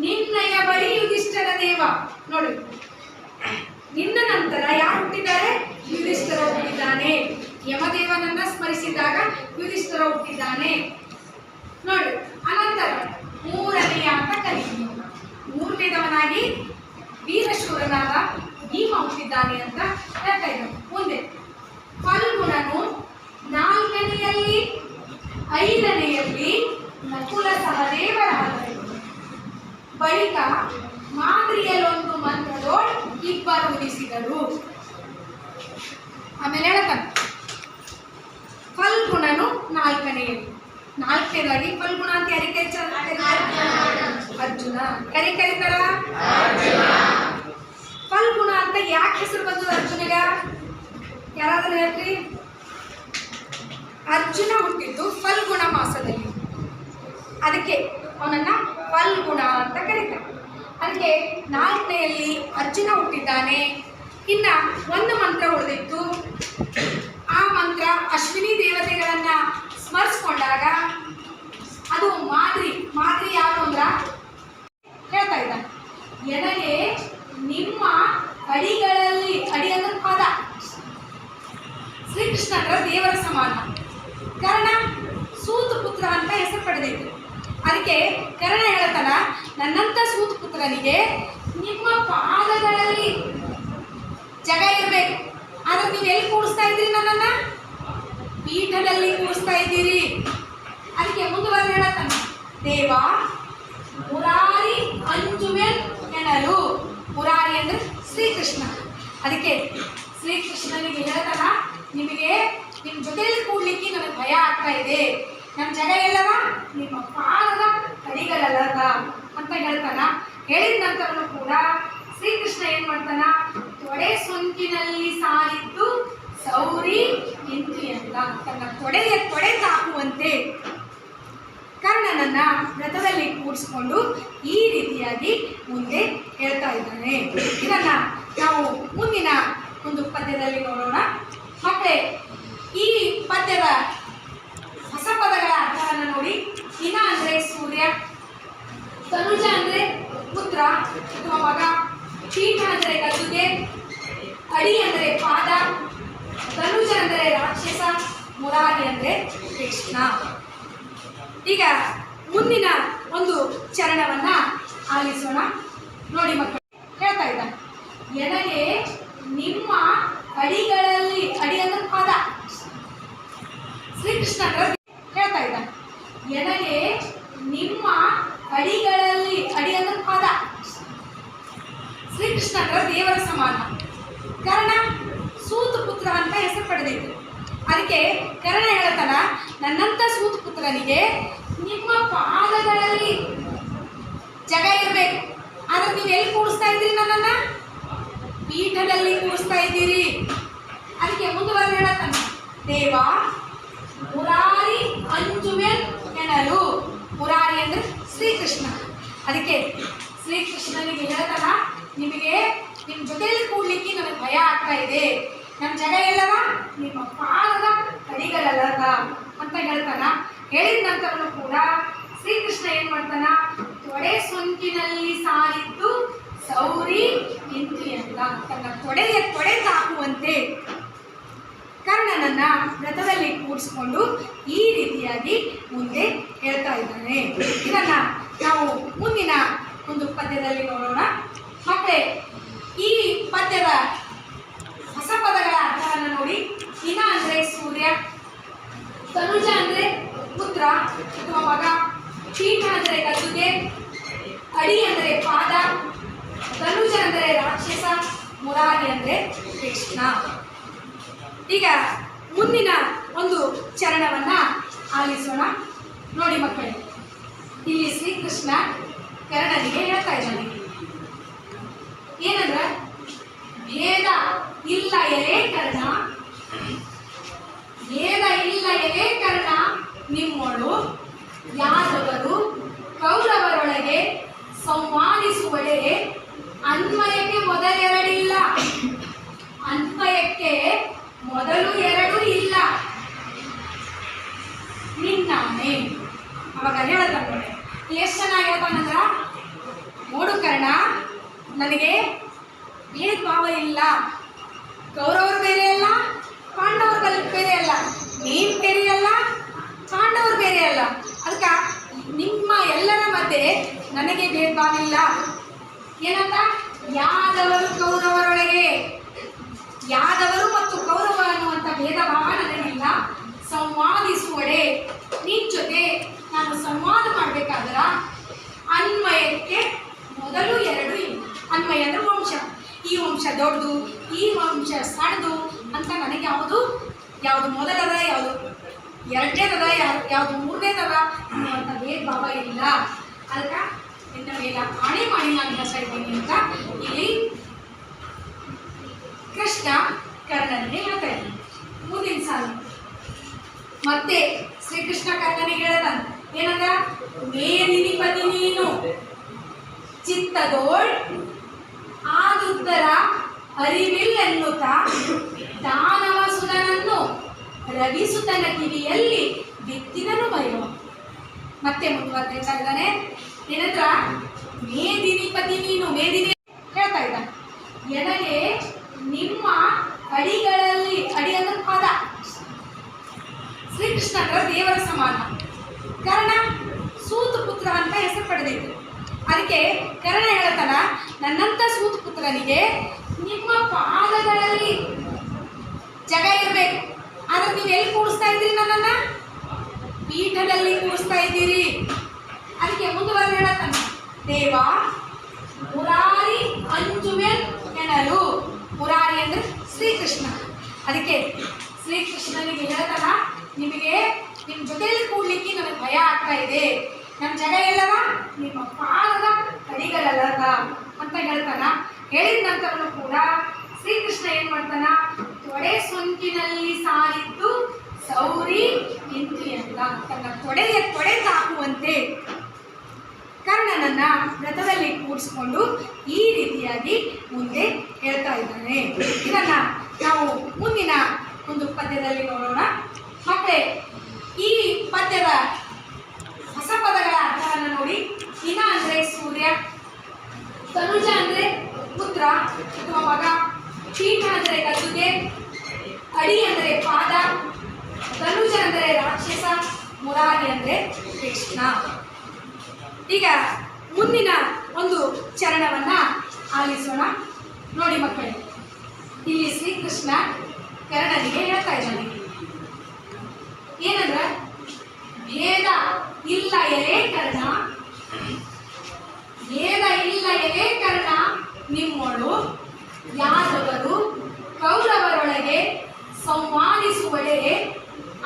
ನಿನ್ನಯ ಬಳಿ ಯುಧಿಷ್ಠರ ದೇವ. ನೋಡಿ, ನಿನ್ನ ನಂತರ ಯಾರು ಹುಟ್ಟಿದ್ದಾರೆ? ಯುಧಿಷ್ಠರ ಹುಟ್ಟಿದ್ದಾನೆ. ಯಮದೇವನನ್ನ ಸ್ಮರಿಸಿದಾಗ ಯುಧಿಷ್ಠರ ಹುಟ್ಟಿದ್ದಾನೆ. ನೋಡಿ, ಅನಂತರ 3ನೇಯ ಅಂತ ಕರೀತೀವಿ. 3ನೇದವನಾಗಿ ವೀರಶೂರನಾದ ಭೀಮ ಹುಟ್ಟಿದ್ದಾನೆ ಅಂತ ಹೇಳ್ತಾ ಇದ್ದಾನೆ. ಮುಂದೆ ಫಲ್ಗುಣನು 4ನೇಯಲ್ಲಿ 5ನೇಯಲ್ಲಿ ನಕುಲ ಸಹದೇವರಾದರು. ಬಳಿಕ ಮಾದ್ರಿಯಲ್ಲೊಂದು ಮಂತ್ರದೋಳ್ 2 ಉದಿಸಿದರು. ಆಮೇಲೆ ಹೇಳ್ತಾನೆ ಫಲ್ಗುಣನು 4ನೇಯಲ್ಲಿ. 4ನೇದಾಗಿ ಫಲ್ಗುಣ ಅಂತ ಯಾರಿಗೆ ಅರ್ಜುನ ಯಾರಿಗೆ ಕರೀತಾರ? ಫಲ್ಗುಣ ಅಂತ ಯಾಕೆ ಹೆಸರು ಬಂದದ ಅರ್ಜುನಿಗ? ಯಾರಾದ್ರೂ ಹೇಳ್ರಿ. ಅರ್ಜುನ ಹುಟ್ಟಿದ್ದು ಫಲ್ಗುಣ ಮಾಸದಲ್ಲಿ. ಅದಕ್ಕೆ ಅವನನ್ನ ಫಲ್ಗುಣ ಅಂತ ಕರೀತಾರೆ. ಅದಕ್ಕೆ 4ನೇಯಲ್ಲಿ ಅರ್ಜುನ ಹುಟ್ಟಿದ್ದಾನೆ. ಇನ್ನ 1 ಮಂತ್ರ ಉಳಿದಿತ್ತು. ಆ ಮಂತ್ರ ಅಶ್ವಿನಿ ದೇವತೆಗಳನ್ನ ಸ್ಮರಿಸ್ಕೊಂಡಾಗ ಅದು ಮಾದ್ರಿ ಯಾರು ಅಂದ್ರ ಹೇಳ್ತಾ ಇದ್ದ, ಎನಗೆ ನಿಮ್ಮ ಅಡಿಗಳಲ್ಲಿ, ಅಡಿ ಅಂದ್ರೆ ಪಾದ. ಶ್ರೀಕೃಷ್ಣ ಅಂದ್ರೆ ದೇವರ ಸಮಾನ. ಕರ್ಣ ಸೂತ ಪುತ್ರ ಅಂತ ಹೆಸರು ಪಡೆದಿತ್ತು. ಅದಕ್ಕೆ ಕರ್ಣ ಹೇಳ್ತಾನ, ನನ್ನಂತ ಸೂತ ಪುತ್ರನಿಗೆ ನಿಮ್ಮ ಪಾದಗಳಲ್ಲಿ ಜಾಗ ಇರಬೇಕು. ಆದ್ರೆ ನೀವು ಎಲ್ಲಿ ಕೂಡಿಸ್ತಾ ಇದ್ದೀರಿ? ನನ್ನನ್ನ ಪೀಠದಲ್ಲಿ ಕೂಡಿಸ್ತಾ ಇದ್ದೀರಿ. ಅದಕ್ಕೆ ಮುಂದುವರೆದು ಹೇಳತ್ತಾನ, ದೇವ ಮುರಾರಿ ಅಂಜುವೆನ್ ಎನ್ನಲು. ಮುರಾರಿ ಅಂದ್ರೆ ಶ್ರೀಕೃಷ್ಣ. ಅದಕ್ಕೆ ಶ್ರೀಕೃಷ್ಣನಿಗೆ ಹೇಳ್ತಾನ, ನಿಮಗೆ ನಿಮ್ಮ ಜೊತೆಯಲ್ಲಿ ಕೂಡ್ಲಿಕ್ಕೆ ನನಗೆ ಭಯ ಆಗ್ತಾ ಇದೆ. ನಮ್ಮ ಜಾಗ ಎಲ್ಲವ ನಿಮ್ಮ ಪಾದದ ಕಡಿಗಳಲ್ಲದ ಅಂತ ಹೇಳ್ತಾನ. ಹೇಳಿದ ನಂತರನು ಕೂಡ ಶ್ರೀಕೃಷ್ಣ ಏನ್ ಮಾಡ್ತಾನ, ತೊಡೆ ಸೊಂಕಿನಲ್ಲಿ ಸಾರಿದ್ದು ಸೌರಿ ನಿಂತು ಅಂತ ತನ್ನ ತೊಡೆ ತಾಕುವಂತೆ ಕರ್ಣನನ್ನ ರಥದಲ್ಲಿ ಕೂಡಿಸ್ಕೊಂಡು ಈ ರೀತಿಯಾಗಿ ಮುಂದೆ ಹೇಳ್ತಾ ಇದ್ದಾನೆ. ಇದನ್ನ ನಾವು ಮುಂದಿನ ಒಂದು ಪದ್ಯದಲ್ಲಿ ನೋಡೋಣ. ಮಕ್ಕಳೇ, ಈ ಪದ್ಯದ ಹೊಸ ಪದಗಳ ಅರ್ಥವನ್ನು ನೋಡಿ. ಇನ ಅಂದ್ರೆ ಸೂರ್ಯ, ತನುಜ ಅಂದ್ರೆ ಪುತ್ರ ಅಥವಾ ಮಗ, ಪೀಠ ಅಂದರೆ ಗದ್ದುಗೆ, ಅಡಿ ಅಂದರೆ ಪಾದ, ತನುಜ ಅಂದರೆ ರಾಕ್ಷಸ, ಮುರಾರಿ ಅಂದರೆ ಕೃಷ್ಣ. ಈಗ ಮುಂದಿನ ಒಂದು ಚರಣವನ್ನ ಆಲಿಸೋಣ. ನೋಡಿ ಮಕ್ಕಳು, ಹೇಳ್ತಾ ಇದ್ದಾನೆ, ಎನಗೆ ನಿಮ್ಮ ಅಡಿಗಳಲ್ಲಿ, ಅಡಿ ಅಂದ್ರೆ ಪಾದ. ಶ್ರೀಕೃಷ್ಣ ಹೇಳ್ತಾ ಇದ್ದಾನೆ, ಎನಗೆ ನಿಮ್ಮ ಅಡಿಗಳಲ್ಲಿ, ಅಡಿ ಅಂದ್ರೆ ಪಾದ. ಶ್ರೀಕೃಷ್ಣ ದೇವರ ಸಮಾನ. ಕರ್ಣ ಸೂತ ಪುತ್ರ ಅಂತ ಹೆಸರು ಪಡೆದಿತ್ತು. ಅದಕ್ಕೆ ಕರ್ಣ ಹೇಳ್ತಾನ, ನನ್ನಂತ ಸೂತ ಪುತ್ರನಿಗೆ ನಿಮ್ಮ ಪಾದಗಳಲ್ಲಿ ಜಾಗ ಇರಬೇಕು. ಆದ್ರೆ ನೀವು ಎಲ್ಲಿ ಕೂಡಿಸ್ತಾ ಇದ್ದೀರಿ? ನನ್ನನ್ನ ಪೀಠದಲ್ಲಿ ಕೂಡಿಸ್ತಾ ಇದ್ದೀರಿ. ಅದಕ್ಕೆ ಮುಂದುವರೆದು ಹೇಳ್ತಾನ, ದೇವ ಮುರಾರಿ ಅಂಜುವೆನ್ ಎನ್ನಲು. ಮುರಾರಿ ಅಂದ್ರೆ ಶ್ರೀಕೃಷ್ಣ. ಅದಕ್ಕೆ ಶ್ರೀಕೃಷ್ಣನಿಗೆ ಹೇಳ್ತಾನ, ನಿಮಗೆ ನಿಮ್ಮ ಜೊತೆಯಲ್ಲಿ ಕೂಡ್ಲಿಕ್ಕೆ ನನಗೆ ಭಯ ಆಗ್ತಾ ಇದೆ, ನನ್ನ ಜಾಗ ಎಲ್ಲವ ನಿಮ್ಮ ಪಾದದ ಕಡಿಗಳಲ್ಲದ ಅಂತ ಹೇಳ್ತಾನ. ಹೇಳಿದ ನಂತರನು ಕೂಡ ಶ್ರೀಕೃಷ್ಣ ಏನ್ ಮಾಡ್ತಾನ, ತೊಡೆ ಸೊಂಕಿನಲ್ಲಿ ಸಾರಿದ್ದು ಸೌರಿ ಇಂತಿ ಅಂತ ತನ್ನ ತೊಡೆ ತಾಕುವಂತೆ ಕರ್ಣನನ್ನ ರಥದಲ್ಲಿ ಕೂಡಿಸ್ಕೊಂಡು ಈ ರೀತಿಯಾಗಿ ಮುಂದೆ ಹೇಳ್ತಾ ಇದ್ದಾನೆ. ಇದನ್ನ ನಾವು ಮುಂದಿನ ಒಂದು ಪದ್ಯದಲ್ಲಿ ನೋಡೋಣ. ಮತ್ತೆ ಈ ಪದ್ಯದ ಹೊಸ ಪದಗಳ ಅರ್ಥವನ್ನು ನೋಡಿ. ಇನ ಅಂದ್ರೆ ಸೂರ್ಯ, ತನುಜ ಅಂದ್ರೆ ಪುತ್ರ ಅಥವಾ ಮಗ, ಪೀಠ ಅಂದರೆ ಗದ್ದುಗೆ, ಅಡಿ ಅಂದರೆ ಪಾದ, ತನುಜ ಅಂದರೆ ರಾಕ್ಷಸ, ಮುರಾರಿ ಅಂದರೆ ಕೃಷ್ಣ. ಈಗ ಮುಂದಿನ ಒಂದು ಚರಣವನ್ನ ಆಲಿಸೋಣ. ನೋಡಿ ಮಕ್ಕಳೇ, ಇಲ್ಲಿ ಶ್ರೀಕೃಷ್ಣ ಕರ್ಣನಿಗೆ ಹೇಳ್ತಾ ಇದ್ದಾನೆ ಏನಂದ್ರ, ಭೇದ ಇಲ್ಲ ಎಲೆ ಕರ್ಣ, ಭೇದ ಇಲ್ಲ ಎಲೆ ಕರ್ಣ, ನಿಮ್ಮೊಳು ಯಾದವರು ಕೌರವರೊಳಗೆ ಸಂವಾದಿಸುವಡೆ ಅನ್ವಯಕ್ಕೆ ಮೊದಲೆರಡಿಲ್ಲ, ಅನ್ವಯಕ್ಕೆ ಮೊದಲು ಎರಡು ಇಲ್ಲ, ನಿನ್ನಾನೆ. ಅವಾಗ ಹೇಳ್ತಾನೆ ನೋಡಿ, ಎಷ್ಟು ಚೆನ್ನಾಗಿ ಹೇಳ್ತಾನಂದ್ರ, ನೋಡು ಕರ್ಣ, ನನಗೆ ಭೇದ ಭಾವ ಇಲ್ಲ, ಕೌರವರು ಬೇರೆ ಅಲ್ಲ, ಪಾಂಡವರು ಬೇರೆ ಅಲ್ಲ, ನೀನ್ ಬೇರೆ ಅಲ್ಲ, ಪಾಂಡವರು ಬೇರೆ ಅಲ್ಲ, ಅದಕ್ಕೆ ನಿಮ್ಮ ಎಲ್ಲರ ಮಧ್ಯೆ ನನಗೆ ಭೇದ ಭಾವ ಇಲ್ಲ. ಏನಂತ, ಯಾದವರು ಕೌರವರೊಳಗೆ, ಯಾದವರು ಮತ್ತು ಕೌರವ ಅನ್ನುವಂಥ ಭೇದ ಭಾವ ನನಗಿಲ್ಲ. ಸಂವಾದಿಸುವಡೆ, ನಿನ್ ಜೊತೆ ನಾನು ಸಂವಾದ ಮಾಡಬೇಕಾದ್ರ ಅನ್ವಯಕ್ಕೆ ಮೊದಲು ಎರಡು ಇಲ್ಲ. ಅನ್ವಯ ಅಂದ್ರೆ ವಂಶ, ಈ ವಂಶ ದೊಡ್ಡದು, ಈ ವಂಶ ಸಣ್ಣದು ಅಂತ ನನಗೆ ಯಾವುದು ಮೊದಲದ, ಯಾವುದು ಎರಡನೇದದ, ಯಾವುದು ಮೂರನೇದದ ಅನ್ನುವಂಥ ಭೇದ ಭಾವ ಇಲ್ಲ. ಅದಕ್ಕೆ ನಿನ್ನ ಮೇಲೆ ಆಣೆ ಮಾಡಿ ನಾನು ಹೇಳ್ತಾ ಇದ್ದೀನಿ ಅಂತ ಇಲ್ಲಿ ಕೃಷ್ಣ ಕರ್ಣನಿಗೆ ಹೇಳ್ತಾ ಇದ್ದಾನೆ. ಮುಂದಿನ ಸಾಲು ಮತ್ತೆ ಶ್ರೀಕೃಷ್ಣ ಕರ್ಣನಿಗೆ ಹೇಳ್ತಾನೆ ಏನಂದ್ರ, ಮೇದಿನಿಪತಿ ನೀನು ಚಿತ್ತದೋಳ್ ಆದುದ್ದರ ಅರಿವಿಲ್ಲೆನ್ನುತ್ತ ದಾನವ ಸುಧನನ್ನು ರವಿಸುತನ ಕಿವಿಯಲ್ಲಿ ಬಿತ್ತಿದನು ಭಯ. ಮತ್ತೆ ಮುಂದುವರೆತಾ ಇದ್ದಾನೆ ಏನಂದ್ರ, ಮೇದಿನಿಪತಿ ನೀನು, ಮೇದಿನಿ ಹೇಳ್ತಾ ಇದ್ದಾನೆ, ಎನಗೆ ನಿಮ್ಮ ಅಡಿಗಳಲ್ಲಿ, ಅಡಿ ಅಂದ್ರೆ ಪಾದ, ಶ್ರೀಕೃಷ್ಣ ಅಂದ್ರೆ ದೇವರ ಸಮಾನ, ಕರ್ಣ ಸೂತ ಪುತ್ರ ಅಂತ ಹೆಸರು ಪಡೆದಿತ್ತು. ಅದಕ್ಕೆ ಕರ್ಣ ಹೇಳ್ತಾನ, ನನ್ನಂತ ಸೂತ ಪುತ್ರನಿಗೆ ನಿಮ್ಮ ಪಾದಗಳಲ್ಲಿ ಜಾಗ ಇರಬೇಕು, ಆದ್ರೆ ನೀವು ಎಲ್ಲಿ ಕೂಡಿಸ್ತಾ ಇದ್ದೀರಿ, ನನ್ನನ್ನ ಪೀಠದಲ್ಲಿ ಕೂಡಿಸ್ತಾ ಇದ್ದೀರಿ. ಅದಕ್ಕೆ ಮುಂದುವರೆದು ಹೇಳ್ತಾನೆ, ದೇವ ಮುರಾರಿ ಅಂಜುವೆನ್ ಎನ್ನಲು. ಮುರಾರಿ ಅಂದ್ರೆ ಶ್ರೀಕೃಷ್ಣ. ಅದಕ್ಕೆ ಶ್ರೀಕೃಷ್ಣನಿಗೆ ಹೇಳ್ತಾನ, ನಿಮಗೆ ನಿಮ್ಮ ಜೊತೆಯಲ್ಲಿ ಕೂಡ್ಲಿಕ್ಕೆ ನನಗೆ ಭಯ ಆಗ್ತಾ ಇದೆ, ನನ್ನ ಜಾಗ ಎಲ್ಲವ ನಿಮ್ಮ ಪಾದದ ಕಡಿಗಳಲ್ಲದ ಅಂತ ಹೇಳ್ತಾನ. ಹೇಳಿದ ನಂತರನು ಕೂಡ ಶ್ರೀಕೃಷ್ಣ ಏನ್ ಮಾಡ್ತಾನ, ತೊಡೆ ಸೊಂಕಿನಲ್ಲಿ ಸಾರಿದ್ದು ಸೌರಿ ಇಂತಿ ಅಂತ ತನ್ನ ತೊಡೆ ತಾಕುವಂತೆ ಕರ್ಣನನ್ನ ರಥದಲ್ಲಿ ಕೂಡಿಸ್ಕೊಂಡು ಈ ರೀತಿಯಾಗಿ ಮುಂದೆ ಹೇಳ್ತಾ ಇದ್ದಾನೆ. ಇದನ್ನ ನಾವು ಮುಂದಿನ ಒಂದು ಪದ್ಯದಲ್ಲಿ ನೋಡೋಣ. ಮತ್ತೆ ಈ ಪದ್ಯದ ಹೊಸ ಪದಗಳ ಅರ್ಥವನ್ನು ನೋಡಿ. ಇನ ಅಂದ್ರೆ ಸೂರ್ಯ, ತನುಜ ಅಂದ್ರೆ ಪುತ್ರ ಅಥವಾ ಮಗ, ಪೀಠ ಅಂದರೆ ಗದ್ದುಗೆ, ಅಡಿ ಅಂದರೆ ಪಾದ, ತನುಜ ಅಂದರೆ ರಾಕ್ಷಸ, ಮುರಾರಿ ಅಂದರೆ ಕೃಷ್ಣ. ಈಗ ಮುಂದಿನ ಒಂದು ಚರಣವನ್ನ ಆಲಿಸೋಣ. ನೋಡಿ ಮಕ್ಕಳೇ, ಇಲ್ಲಿ ಶ್ರೀಕೃಷ್ಣ ಕರ್ಣನಿಗೆ ಹೇಳ್ತಾ ಇದ್ದಾನೆ ಏನಂದ್ರ, ಭೇದ ಇಲ್ಲ ಎಲೆ ಕರ್ಣ, ಭೇದ ಇಲ್ಲ ಎಲೆ ಕರ್ಣ, ನಿಮ್ಮೊಳು ಯಾದವರು ಕೌರವರೊಳಗೆ ಸಂವಾದಿಸುವಡೆ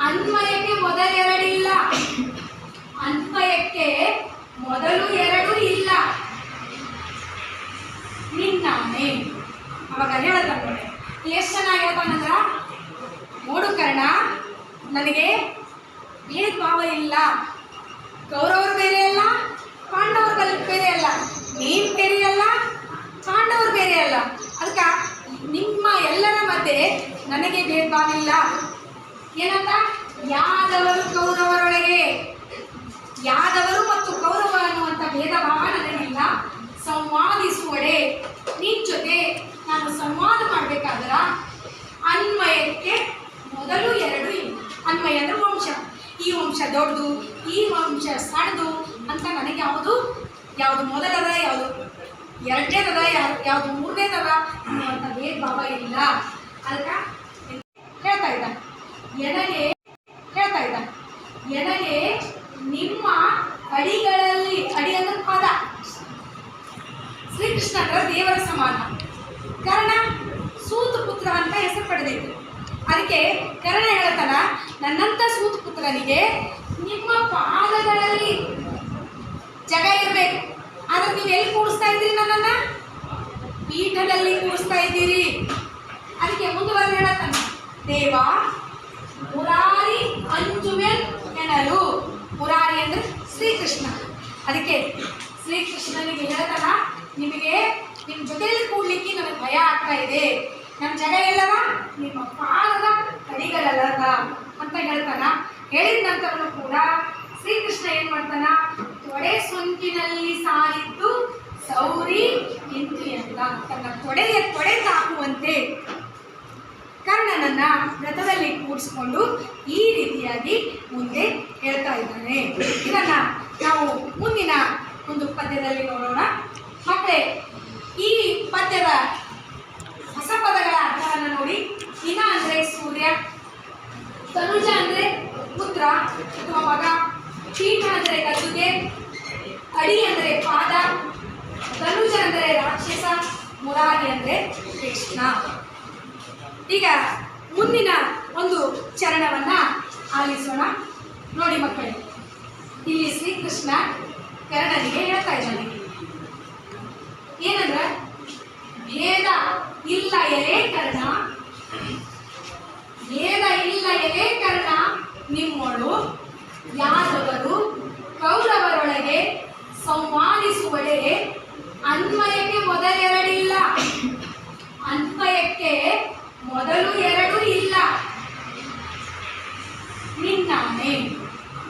ಅನ್ವಯಕ್ಕೆ ಮೊದಲೆರಡಿಲ್ಲ, ಅನ್ವಯಕ್ಕೆ ಮೊದಲು ಎರಡು ಇಲ್ಲ, ನಿನ್ನಾನೆ. ಅವಾಗ ಹೇಳ್ತಾನೆ ನೋಡಿ, ಎಷ್ಟು ಚೆನ್ನಾಗಿ ಹೇಳ್ತಾನಂದ್ರ, ನೋಡು ಕರ್ಣ, ನನಗೆ ಭೇದ ಭಾವ ಇಲ್ಲ, ಕೌರವರು ಬೇರೆ ಅಲ್ಲ, ಪಾಂಡವರು ಬೇರೆ ಅಲ್ಲ, ನೀನ್ ಬೇರೆ ಅಲ್ಲ, ಪಾಂಡವರು ಬೇರೆ ಅಲ್ಲ. ಅದಕ್ಕೆ ನಿಮ್ಮ ಎಲ್ಲರ ಮಧ್ಯೆ ನನಗೆ ಭೇದ ಭಾವ ಇಲ್ಲ. ಏನಂತ? ಯಾದವರು ಕೌರವರೊಳಗೆ, ಯಾದವರು ಮತ್ತು ಕೌರವ ಅನ್ನುವಂಥ ಭೇದ ಭಾವ ನನಗಿಲ್ಲ. ಸಂವಾದಿಸುವಡೆ ನಿನ್ ಜೊತೆ ನಾನು ಸಂವಾದ ಮಾಡಬೇಕಾದ್ರ ಅನ್ವಯಕ್ಕೆ ಮೊದಲು ಎರಡು ಇಲ್ಲ. ಅನ್ವಯ ಅಂದ್ರೆ ವಂಶ. ಈ ವಂಶ ದೊಡ್ಡದು, ಈ ವಂಶ ಸಣ್ಣದು ಅಂತ ನನಗೆ ಯಾವುದು ಮೊದಲದ, ಯಾವುದು ಎರಡನೇದದ, ಯಾವುದು ಮೂರನೇದದ ಅನ್ನುವಂಥ ಭೇದ ಭಾವ ಇಲ್ಲ. ಅದಕ್ಕೆ ಹೇಳ್ತಾ ಇದ್ದ ಎನಗೆ ನಿಮ್ಮ ಅಡಿಗಳಲ್ಲಿ, ಅಡಿ ಅಂದ್ರೆ ಪಾದ, ಶ್ರೀಕೃಷ್ಣ ಅಂದ್ರೆ ದೇವರ ಸಮಾನ. ಕರ್ಣ ಸೂತ ಪುತ್ರ ಅಂತ ಹೆಸರು ಪಡೆದಿತ್ತು. ಅದಕ್ಕೆ ಕರ್ಣ ಹೇಳ್ತಾನ, ನನ್ನಂಥ ಸೂತ ಪುತ್ರನಿಗೆ ನಿಮ್ಮ ಪಾದಗಳಲ್ಲಿ ಜಗ ಇರಬೇಕು. ಆದ್ರೆ ನೀವು ಎಲ್ಲಿ ಕೂಡಿಸ್ತಾ ಇದ್ದೀರಿ? ನನ್ನನ್ನು ಪೀಠದಲ್ಲಿ ಕೂಡಿಸ್ತಾ ಇದ್ದೀರಿ. ಅದಕ್ಕೆ ಮುಂದುವರೆದು ಹೇಳತ್ತಾನ, ದೇವ ಮುರಾರಿ ಅಂಜುವೆನ್ ಎನ್ನಲು. ಮುರಾರಿ ಅಂದ್ರೆ ಶ್ರೀಕೃಷ್ಣ. ಅದಕ್ಕೆ ಶ್ರೀಕೃಷ್ಣನಿಗೆ ಹೇಳ್ತಾನ, ನಿಮಗೆ ನಿಮ್ಮ ಜೊತೆಯಲ್ಲಿ ಕೂಡ್ಲಿಕ್ಕೆ ನನಗೆ ಭಯ ಆಗ್ತಾ ಇದೆ. ನಮ್ಮ ಜಾಗ ಎಲ್ಲವ ನಿಮ್ಮ ಪಾದದ ಕಡಿಗಳಲ್ಲದ ಅಂತ ಹೇಳ್ತಾನ. ಹೇಳಿದ ನಂತರನು ಕೂಡ ಶ್ರೀಕೃಷ್ಣ ಏನ್ ಮಾಡ್ತಾನ? ತೊಡೆ ಸೊಂಕಿನಲ್ಲಿ ಸಾರಿದ್ದು ಸೌರಿ ಇಂತು ಅಂತ ತನ್ನ ತೊಡೆ ತಾಕುವಂತೆ ಕರ್ಣನನ್ನ ರಥದಲ್ಲಿ ಕೂಡಿಸಿಕೊಂಡು ಈ ರೀತಿಯಾಗಿ ಮುಂದೆ ಹೇಳ್ತಾ ಇದ್ದಾನೆ. ಇದನ್ನ ನಾವು ಮುಂದಿನ ಒಂದು ಪದ್ಯದಲ್ಲಿ ನೋಡೋಣ. ಮಕ್ಕಳೇ, ಈ ಪದ್ಯದ ಹೊಸ ಪದಗಳ ಅರ್ಥವನ್ನು ನೋಡಿ. ಇನ ಅಂದ್ರೆ ಸೂರ್ಯ, ತನುಜ ಅಂದ್ರೆ ಪುತ್ರ ಅಥವಾ ಮಗ, ಪೀಠ ಅಂದ್ರೆ ಗದ್ದುಗೆ, ಅಡಿ ಅಂದ್ರೆ ಪಾದ, ತನುಜ ಅಂದ್ರೆ ರಾಕ್ಷಸ, ಮುರಾರಿ ಅಂದ್ರೆ ಕೃಷ್ಣ. ಈಗ ಮುಂದಿನ ಒಂದು ಚರಣವನ್ನ ಆಲಿಸೋಣ. ನೋಡಿ ಮಕ್ಕಳೇ, ಇಲ್ಲಿ ಶ್ರೀಕೃಷ್ಣ ಕರ್ಣನಿಗೆ ಹೇಳ್ತಾ ಇದ್ದಾನೆ ಏನಂದ್ರೆ, ಭೇದ ಇಲ್ಲ ಎಲೆ ಕರ್ಣ, ಭೇದ ಇಲ್ಲ ಎಲೆ ಕರ್ಣ, ನಿಮ್ಮೊಳು ಯಾದವರು ಕೌರವರೊಳಗೆ ಸಂವಾದಿಸುವಡೆ ಅನ್ವಯಕ್ಕೆ ಮೊದಲೆರಡಿಲ್ಲ. ಅನ್ವಯಕ್ಕೆ ಮೊದಲು ಎರಡು ಇಲ್ಲ. ನಿನ್ನಾನೆ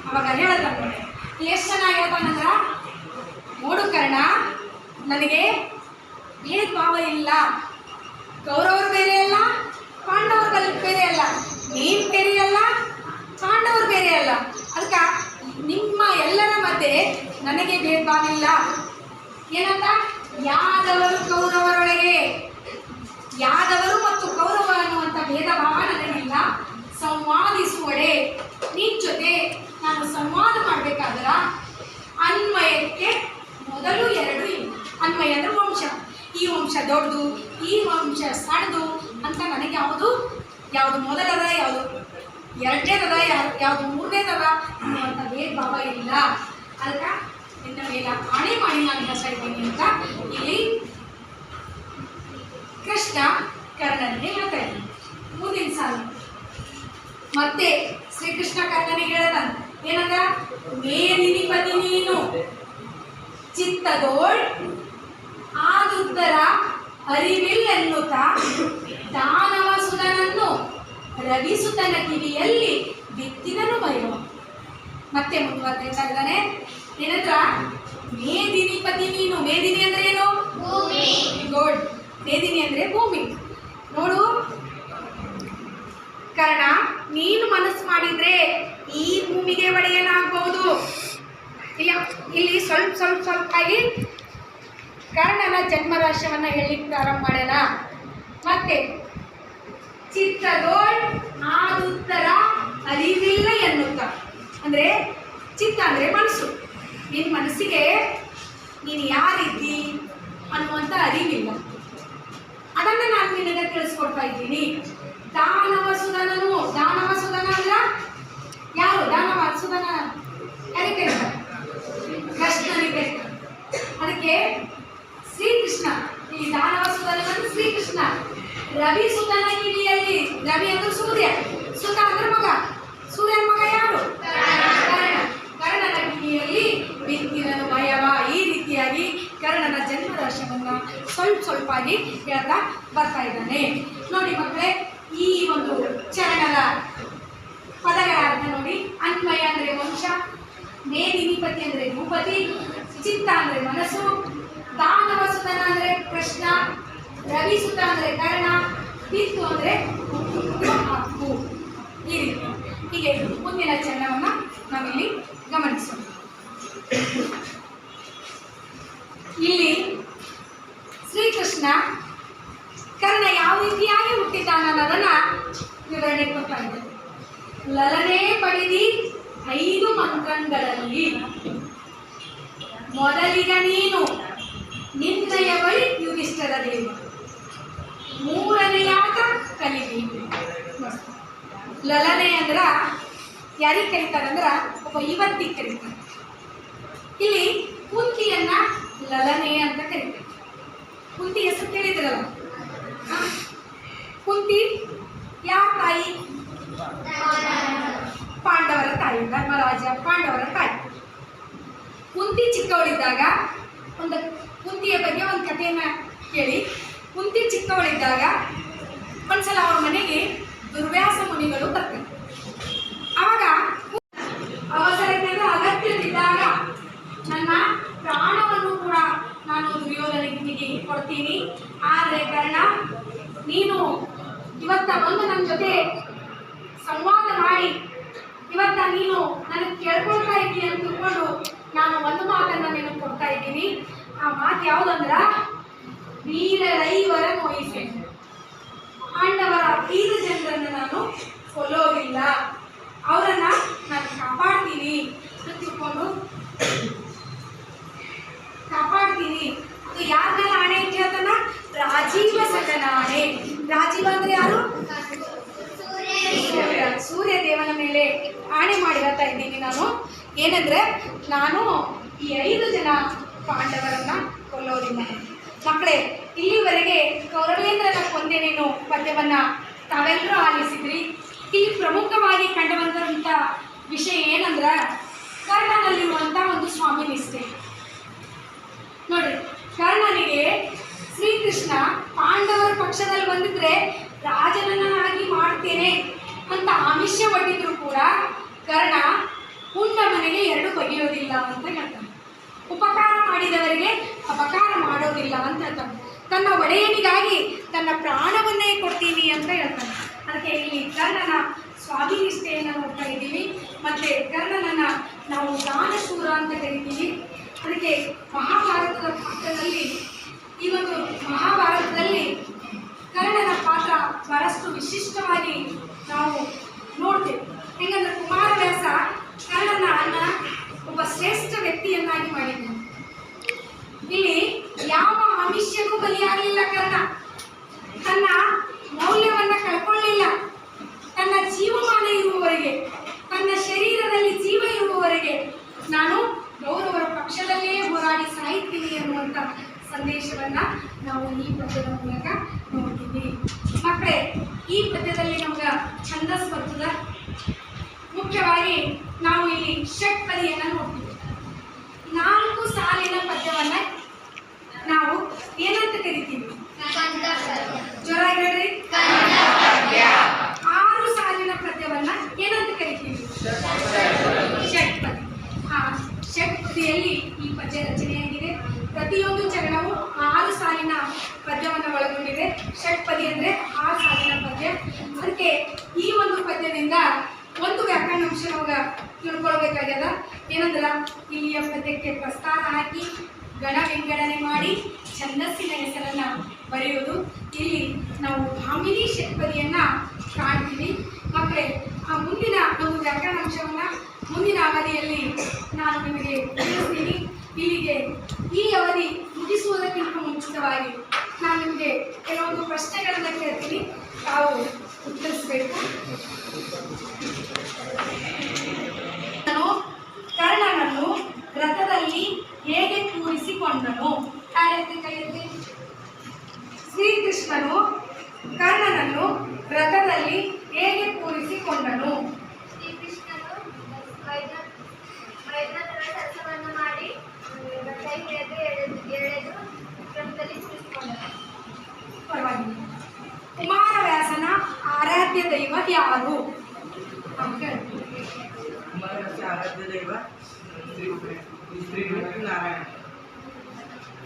ಅವಾಗ ಹೇಳ್ತಾನೆ ನೋಡಿ, ಎಷ್ಟು ಚೆನ್ನಾಗಿ ಹೇಳ್ತಾನಂದ್ರ, ನೋಡು ಕರ್ಣ, ನನಗೆ ಭೇದ ಭಾವ ಇಲ್ಲ. ಕೌರವರು ಬೇರೆ ಅಲ್ಲ, ಪಾಂಡವರು ಬೇರೆ ಅಲ್ಲ, ನೀನ್ ಬೇರೆ ಅಲ್ಲ, ಪಾಂಡವರು ಬೇರೆ ಅಲ್ಲ. ಅದಕ್ಕೆ ನಿಮ್ಮ ಎಲ್ಲರ ಮಧ್ಯೆ ನನಗೆ ಭೇದ ಭಾವ ಇಲ್ಲ. ಏನಂತ? ಯಾದವರು ಕೌರವರೊಳಗೆ, ಯಾದವರು ಮತ್ತು ಕೌರವ ಅನ್ನುವಂಥ ಭೇದ ಭಾವ ನನಗಿಲ್ಲ. ಸಂವಾದಿಸುವಡೆ ನಿನ್ ಜೊತೆ ನಾನು ಸಂವಾದ ಮಾಡಬೇಕಾದ್ರ ಅನ್ವಯಕ್ಕೆ ಮೊದಲು ಎರಡು ಇಲ್ಲ. ಅನ್ವಯ ಅಂದ್ರೆ ವಂಶ. ಈ ವಂಶ ದೊಡ್ಡದು, ಈ ವಂಶ ಸಣ್ಣದು ಅಂತ ನನಗೆ ಯಾವುದು ಮೊದಲದ, ಯಾವುದು ಎರಡನೇದದ, ಯಾವುದು ಮೂರನೇದದ ಅನ್ನುವಂಥ ಭೇದ ಭಾವ ಇಲ್ಲ. ಅದಕ್ಕೆ ನಿನ್ನ ಮೇಲೆ ಆಣೆ ಮಾಡಿ ನಾನು ಹೇಳ್ತಾ ಇದ್ದೀನಿ ಅಂತ ಇಲ್ಲಿ ಕೃಷ್ಣ ಕರ್ಣನಿಗೆ ಹೇಳ್ತಾ ಇದ್ದಾನೆ. ಮುಂದಿನ ಸಾಲು ಮತ್ತೆ ಶ್ರೀಕೃಷ್ಣ ಕರ್ಣನಿಗೆ ಹೇಳ್ತಾನೆ ಏನಂದ್ರ, ಮೇದಿನಿಪತಿ ನೀನು ಚಿತ್ತದೋಳ್ ಆದುತ್ತರ ಅರಿವಿಲ್ಲೆನ್ನುತ್ತ ದಾನವ ಸುಧನನ್ನು ರವಿಸುತನ ಕಿವಿಯಲ್ಲಿ ಬಿತ್ತಿದನು ಭೈರವ. ಮತ್ತೆ ಮುಂದುವರ್ತಾ ಇದ್ದಾನೆ ಏನಂದ್ರ, ಮೇದಿನಿಪತಿ ನೀನು. ಮೇದಿನಿ ಅಂದ್ರೆ ಏನು? ಗೋಲ್ಡ್. ಮೇದಿನಿ ಅಂದ್ರೆ ಭೂಮಿ. ನೋಡು ಕರ್ಣ, ನೀನು ಮನಸ್ಸು ಮಾಡಿದ್ರೆ ಈ ಭೂಮಿಗೆ ಒಡೆಯನಾಗಬಹುದು. ಇಲ್ಲಿ ಸ್ವಲ್ಪ ಆಗಿ ಕರ್ಣನ ಜನ್ಮರಹಸ್ಯವನ್ನ ಹೇಳಲಿಕ್ಕೆ ಪ್ರಾರಂಭ ಮಾಡ್ಯಾನ. ಮತ್ತೆ ಚಿತ್ತದೋಳ್ ಆದುತ್ತರ ಅರಿವಿಲ್ಲ ಎನ್ನುತ್ತ, ಅಂದ್ರೆ ಚಿತ್ತ ಅಂದ್ರೆ ಮನಸ್ಸು. ನಿನ್ನ ಮನಸ್ಸಿಗೆ ನೀನು ಯಾರಿದ್ದಿ ಅನ್ನುವಂಥ ಅರಿವಿಲ್ಲ. ಅದನ್ನ ನಾನು ನಿನಗೆ ತಿಳಿಸ್ಕೊಡ್ತಾ ಇದ್ದೀನಿ. ದಾನವ ಸುಧನನು, ದಾನವ ಸುಧನ ಅಂದ್ರ ಯಾರು? ದಾನವ ಸುಧನ ಯಾರಿಗೆ ಕರೀತಾರೆ? ಕೃಷ್ಣನಿಗೆ. ಅದಕ್ಕೆ ಶ್ರೀಕೃಷ್ಣ, ಈ ದಾನವ ಸುಧನ ಅಂದ್ರೆ ಶ್ರೀಕೃಷ್ಣ ರವಿ ಸುಧನ ಕಿವಿಯಲ್ಲಿ, ರವಿ ಅಂದ್ರೆ ಸೂರ್ಯ, ಸುತ ಅಂದ್ರೆ ಮಗ, ಸೂರ್ಯನ ಮಗ ಯಾರು? ಕರ್ಣ. ಕರ್ಣನ ಕಿವಿಯಲ್ಲಿ ರೀತಿಯಾಗಿ ಕರ್ಣನ ಜನ್ಮರಹಸ್ಯವನ್ನು ಸ್ವಲ್ಪ ಆಗಿ ಹೇಳ್ತಾ ಬರ್ತಾ ಇದ್ದಾನೆ. ನೋಡಿ ಮಕ್ಕಳೇ, ಈ ಒಂದು ಚರಣದ ಪದಗಳ ಅರ್ಥ ನೋಡಿ. ಅನ್ವಯ ಅಂದರೆ ವಂಶ, ಮೇದಿನಿಪತಿ ಅಂದರೆ ಭೂಪತಿ, ಚಿತ್ತ ಅಂದರೆ ಮನಸ್ಸು, ದಾನವಸುತನ ಅಂದರೆ ಕೃಷ್ಣ, ರವಿಸುತ ಅಂದರೆ ಕರ್ಣ, ಬಿತ್ತು ಅಂದರೆ ಹಕ್ಕು. ಈ ರೀತಿ ಹೀಗೆ ಮುಂದಿನ ಚರಣವನ್ನು ನಾವಿಲ್ಲಿ ಗಮನಿಸೋಣ. ಇಲ್ಲಿ ಶ್ರೀಕೃಷ್ಣ ಕರ್ಣ ಯಾವ ರೀತಿಯಾಗಿ ಹುಟ್ಟಿದ್ದಾನ ಅನ್ನೋದನ್ನ ವಿವರಣೆ ಕೊಡ್ತಾ ಇದ್ದಾರೆ. ಲಲನೆ ಪಡೆದಿ 5 ಮಂತ್ರಗಳಲ್ಲಿ ಮೊದಲಿಗ ನೀನು ನಿನ್ನಯ ಬಳಿ ಯುಧಿಷ್ಠಿರ ದೇವ, ಮೂರನೆಯಾತ ಕಲಿಬೇಕು. ಲಲನೆ ಅಂದ್ರ ಯಾರಿಗೆ ಕರೀತಾರಂದ್ರ ಒಬ್ಬ ಯುವತಿಗೆ ಕರೀತಾರೆ. ಇಲ್ಲಿ ಕುಂತಿಯನ್ನ ಲಲನೆ ಅಂತ ಕರೀತಾರೆ. ಕುಂತಿ ಹೆಸರು ಕೇಳಿದ್ರಲ್ಲ, ಕುಂತಿ ಯಾವ ತಾಯಿ? ಪಾಂಡವರ ತಾಯಿ, ಧರ್ಮರಾಜ ಪಾಂಡವರ ತಾಯಿ. ಕುಂತಿ ಚಿಕ್ಕವಳಿದ್ದಾಗ ಒಂದು ಕುಂತಿಯ ಬಗ್ಗೆ ಒಂದು ಕಥೆಯನ್ನ ಕೇಳಿ. ಕುಂತಿ ಚಿಕ್ಕವಳಿದ್ದಾಗ ಒಂದ್ಸಲ ಅವ್ರ ಮನೆಗೆ ದುರ್ವ್ಯಾಸ ಮುನಿಗಳು ಬರ್ತಾರೆ. ಆವಾಗ ಅವಸರಕ್ಕೆ ಅಗತ್ಯವಿದ್ದಾಗ ನನ್ನ ಪ್ರಾಣವನ್ನು ಕೂಡ ನಾನು ದುರ್ಯೋಧನಿಗೆ ಕೊಡ್ತೀನಿ, ಆದರೆ ಕರ್ಣ ನೀನು ಇವತ್ತ ಬಂದು ನನ್ನ ಜೊತೆ ಸಂವಾದ ಮಾಡಿ ಇವತ್ತ ನೀನು ನನಗೆ ಕೇಳ್ಕೊಳ್ತಾ ಇದ್ದೀನಿ ಅಂತ ತಿಳ್ಕೊಂಡು ನಾನು ಒಂದು ಮಾತನ್ನು ನೀನು ಕೊಡ್ತಾ ಇದ್ದೀನಿ. ಆ ಮಾತು ಯಾವುದಂದ್ರ, ವೀರರೈವರ ನೋಯಿಸಿ ಪಾಂಡವರ 5 ಜನರನ್ನು ನಾನು ಕೊಲ್ಲೋದಿಲ್ಲ, ಅವರನ್ನ ನಾನು ಕಾಪಾಡ್ತೀನಿ ಅಂತ ತಿಳ್ಕೊಂಡು ಕಾಪಾಡ್ತೀನಿ. ಅದು ಯಾರ ಮೇಲೆ ಆಣೆ ಅಂತ ಹೇಳ್ತಾನ? ರಾಜೀವ ಸಕನ ಆಣೆ. ರಾಜೀವ ಅಂದ್ರೆ ಯಾರು? ಸೂರ್ಯ ದೇವನ ಮೇಲೆ ಆಣೆ ಮಾಡಿ ಹೇಳ್ತಾ ಇದ್ದೀನಿ ನಾನು. ಏನಂದ್ರೆ ನಾನು ಈ 5 ಜನ ಪಾಂಡವರನ್ನ ಕೊಲ್ಲೋದಿಲ್ಲ. ಮಕ್ಕಳೇ, ಇಲ್ಲಿವರೆಗೆ ಕೌರವೇಂದ್ರನ ಕೊಂದೆ ನೀನು ಪದ್ಯವನ್ನ ತಾವೆಲ್ಲರೂ ಆಲಿಸಿದ್ರಿ. ಇಲ್ಲಿ ಪ್ರಮುಖವಾಗಿ ಕಂಡುಬಂದಂಥ ವಿಷಯ ಏನಂದ್ರ ಕರ್ಣನಲ್ಲಿರುವಂಥ ಒಂದು ಸ್ವಾಮಿ ನಿಷ್ಠೆ. ನೋಡಿ, ಕರ್ಣನಿಗೆ ಶ್ರೀಕೃಷ್ಣ ಪಾಂಡವರ ಪಕ್ಷದಲ್ಲಿ ಬಂದಿದ್ರೆ ರಾಜನನ್ನಾಗಿ ಮಾಡ್ತೇನೆ ಅಂತ ಆಮಿಷ ಒಡ್ಡಿದ್ರು ಕೂಡ ಕರ್ಣ ಉಂಡ ಮನೆಗೆ 2 ಬಗೆಯೋದಿಲ್ಲ ಅಂತ ಹೇಳ್ತಾನೆ. ಉಪಕಾರ ಮಾಡಿದವರಿಗೆ ಅಪಕಾರ ಮಾಡೋದಿಲ್ಲ ಅಂತ ಹೇಳ್ತಾನೆ. ತನ್ನ ಒಡೆಯನಿಗಾಗಿ ತನ್ನ ಪ್ರಾಣವನ್ನೇ ಕೊಡ್ತೀನಿ ಅಂತ ಹೇಳ್ತಾನೆ. ಅದಕ್ಕೆ ಇಲ್ಲಿ ಕರ್ಣನ ಸ್ವಾಮಿ ನಿಷ್ಠೆಯನ್ನು ನೋಡ್ತಾ ಇದ್ದೀವಿ. ಮತ್ತೆ ಕರ್ಣನನ್ನ ನಾವು ದಾನಶೂರ ಅಂತ ಕರಿತೀವಿ. ಅದಕ್ಕೆ ಮಹಾಭಾರತದ ಪಾತ್ರದಲ್ಲಿ ಈ ಒಂದು ಮಹಾಭಾರತದಲ್ಲಿ ಕರ್ಣನ ಪಾತ್ರ ಬಹಳಷ್ಟು ವಿಶಿಷ್ಟವಾಗಿ ನಾವು ನೋಡ್ತೇವೆ. ಹೆಂಗಂದ್ರೆ ಕುಮಾರವ್ಯಾಸ ಕರ್ಣನ ಒಬ್ಬ ಶ್ರೇಷ್ಠ ವ್ಯಕ್ತಿಯನ್ನಾಗಿ ಮಾಡಿದ್ದಾನೆ. ಇಲ್ಲಿ ಯಾವ ಆಮಿಷಕ್ಕೂ ಬಲಿಯಾಗಲಿಲ್ಲ ಕರ್ಣ. ತನ್ನ ಮೌಲ್ಯವನ್ನ ಕಳ್ಕೊಳ್ಳಿಲ್ಲ. ತನ್ನ ಜೀವಮಾನ ಇರುವವರೆಗೆ, ತನ್ನ ಶರೀರದಲ್ಲಿ ಜೀವ ಇರುವವರೆಗೆ ನಾನು ಗೌರವರ ಪಕ್ಷದಲ್ಲೇ ಹೋರಾಡಿ ಸಾಯ್ತೀನಿ ಅನ್ನುವಂಥ ಸಂದೇಶವನ್ನ ನಾವು ಈ ಪದ್ಯದ ಮೂಲಕ ನೋಡ್ತೀವಿ. ಮಕ್ಕಳೇ, ಈ ಪದ್ಯದಲ್ಲಿ ನಮ್ಗೆ ಛಂದಸ್ ಬರ್ತದ. ಮುಖ್ಯವಾಗಿ ನಾವು ಇಲ್ಲಿ ಷಟ್ಪದಿಯನ್ನು ನೋಡ್ತೀವಿ. 4 ಸಾಲಿನ ಪದ್ಯವನ್ನ ನಾವು ಏನಂತ ಕರಿತೀವಿ? ಜೋರಾಗಿ ಹೇಳ್ರಿ. 6 ಸಾಲಿನ ಪದ್ಯವನ್ನ ಏನಂತ ಕರಿತೀವಿ? ಷಟ್ಪದಿ. ಷಟ್ಪದಿಯಲ್ಲಿ ಈ ಪದ್ಯ ರಚನೆಯಾಗಿದೆ. ಪ್ರತಿಯೊಂದು ಚರಣವು 6 ಸಾಲಿನ ಪದ್ಯವನ್ನು ಒಳಗೊಂಡಿದೆ. ಷಟ್ಪದಿ ಅಂದರೆ 6 ಸಾಲಿನ ಪದ್ಯ. ಅದಕ್ಕೆ ಈ ಒಂದು ಪದ್ಯದಿಂದ ಒಂದು ವ್ಯಾಕರಣಾಂಶ ನಮ್ಗೆ ತಿಳ್ಕೊಳ್ಬೇಕಾಗ್ಯದ. ಏನಂದ್ರೆ ಇಲ್ಲಿಯ ಪದ್ಯಕ್ಕೆ ಪ್ರಸ್ತಾರ ಹಾಕಿ ಗಣ ವಿಂಗಡಣೆ ಮಾಡಿ ಛಂದಸ್ಸಿನ ಹೆಸರನ್ನ ಬರೆಯುವುದು. ಇಲ್ಲಿ ನಾವು ಭಾಮಿನಿ ಷಟ್ಪದಿಯನ್ನ ಕಾಣ್ತೀವಿ. ಮಕ್ಕಳೇ, ಆ ಮುಂದಿನ ಒಂದು ವ್ಯಾಕರಣಾಂಶವನ್ನ ಮುಂದಿನ ಅವಧಿಯಲ್ಲಿ ನಾನು ನಿಮಗೆ ತಿಳಿಸ್ತೀನಿ. ಇಲ್ಲಿಗೆ ಈ ಅವಧಿ ಮುಗಿಸುವುದಕ್ಕಿಂತ ಮುಂಚಿತವಾಗಿ ನಾನು ನಿಮಗೆ ಕೆಲವೊಂದು ಪ್ರಶ್ನೆಗಳನ್ನು ಕೇಳ್ತೀನಿ, ತಾವು ಉತ್ತರಿಸಬೇಕು. ನಾನು ಕರ್ಣನನ್ನು ರಥದಲ್ಲಿ ಹೇಗೆ ಕೂರಿಸಿಕೊಂಡನು? ಕೈಯಲ್ಲಿ ಶ್ರೀಕೃಷ್ಣನು ಕರ್ಣನನ್ನು ರಥದಲ್ಲಿ ಹೇಗೆ ಕೂರಿಸಿಕೊಂಡನು? ಶ್ರೀಕೃಷ್ಣನು ವೈದ್ಯರ ಕೆಲಸವನ್ನು ಮಾಡಿ ರಥ ಹಿಡಿದು ಯಾರು?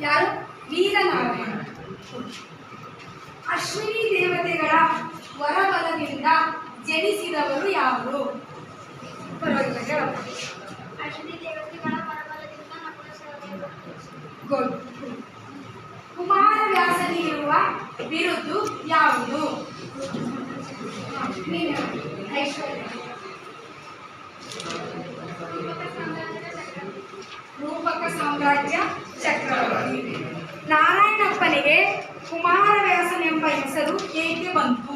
ಯಾರು? ವೀರನಾರಾಯಣ. ಅಶ್ವಿನಿ ದೇವತೆಗಳ ವರಬಲದಿಂದ ಜನಿಸಿದವರು ಯಾರು? ಪರವಾಗಿಲ್ಲ ಹೇಳಪ್ಪ. ಅಶ್ವಿನಿ ದೇವತೆಗಳ ವರಬಲದಿಂದ ನಕುಲ ಸಹದೇವ. ಗುಡ್. ಕುಮಾರವ್ಯಾಸನಿಗಿರುವ ಬಿರುದು ಯಾವುದು? ನೀನು ಐಶ್ವರ್ಯ. ರೂಪಕ ಸಾಮ್ರಾಜ್ಯ ಚಕ್ರವರ್ತಿ. ನಾರಾಯಣಪ್ಪನಿಗೆ ಕುಮಾರವ್ಯಾಸನೆಂಬ ಹೆಸರು ಏಕೆ ಬಂತು?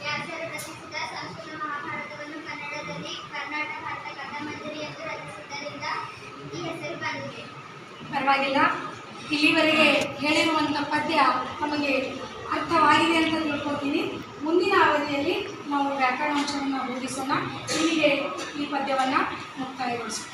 ವ್ಯಾಸರು ರಚಿಸಿದ ಸಂಸ್ಕೃತ ಮಹಾಭಾರತವನ್ನು ಕನ್ನಡದಲ್ಲಿ ಕರ್ನಾಟಕ ಭಾರತ ಕಥಾಮಂಜರಿ ಎಂದು ರಚಿಸಿದ್ದರಿಂದ ಈ ಹೆಸರು ಬಂದಿದೆ. ಪರವಾಗಿಲ್ಲ. ಇಲ್ಲಿವರೆಗೆ ಹೇಳಿರುವಂಥ ಪದ್ಯ ನಮಗೆ ಅರ್ಥವಾಗಿದೆ ಅಂತ ತಿಳ್ಕೊತೀನಿ. ಮುಂದಿನ ಅವಧಿಯಲ್ಲಿ ನಾವು ವ್ಯಾಕರಣಾಂಶವನ್ನು ಬೋಧಿಸೋಣ. ಇಲ್ಲಿಗೆ ಈ ಪದ್ಯವನ್ನು ಮುಕ್ತಾಯಗೊಳಿಸೋಣ.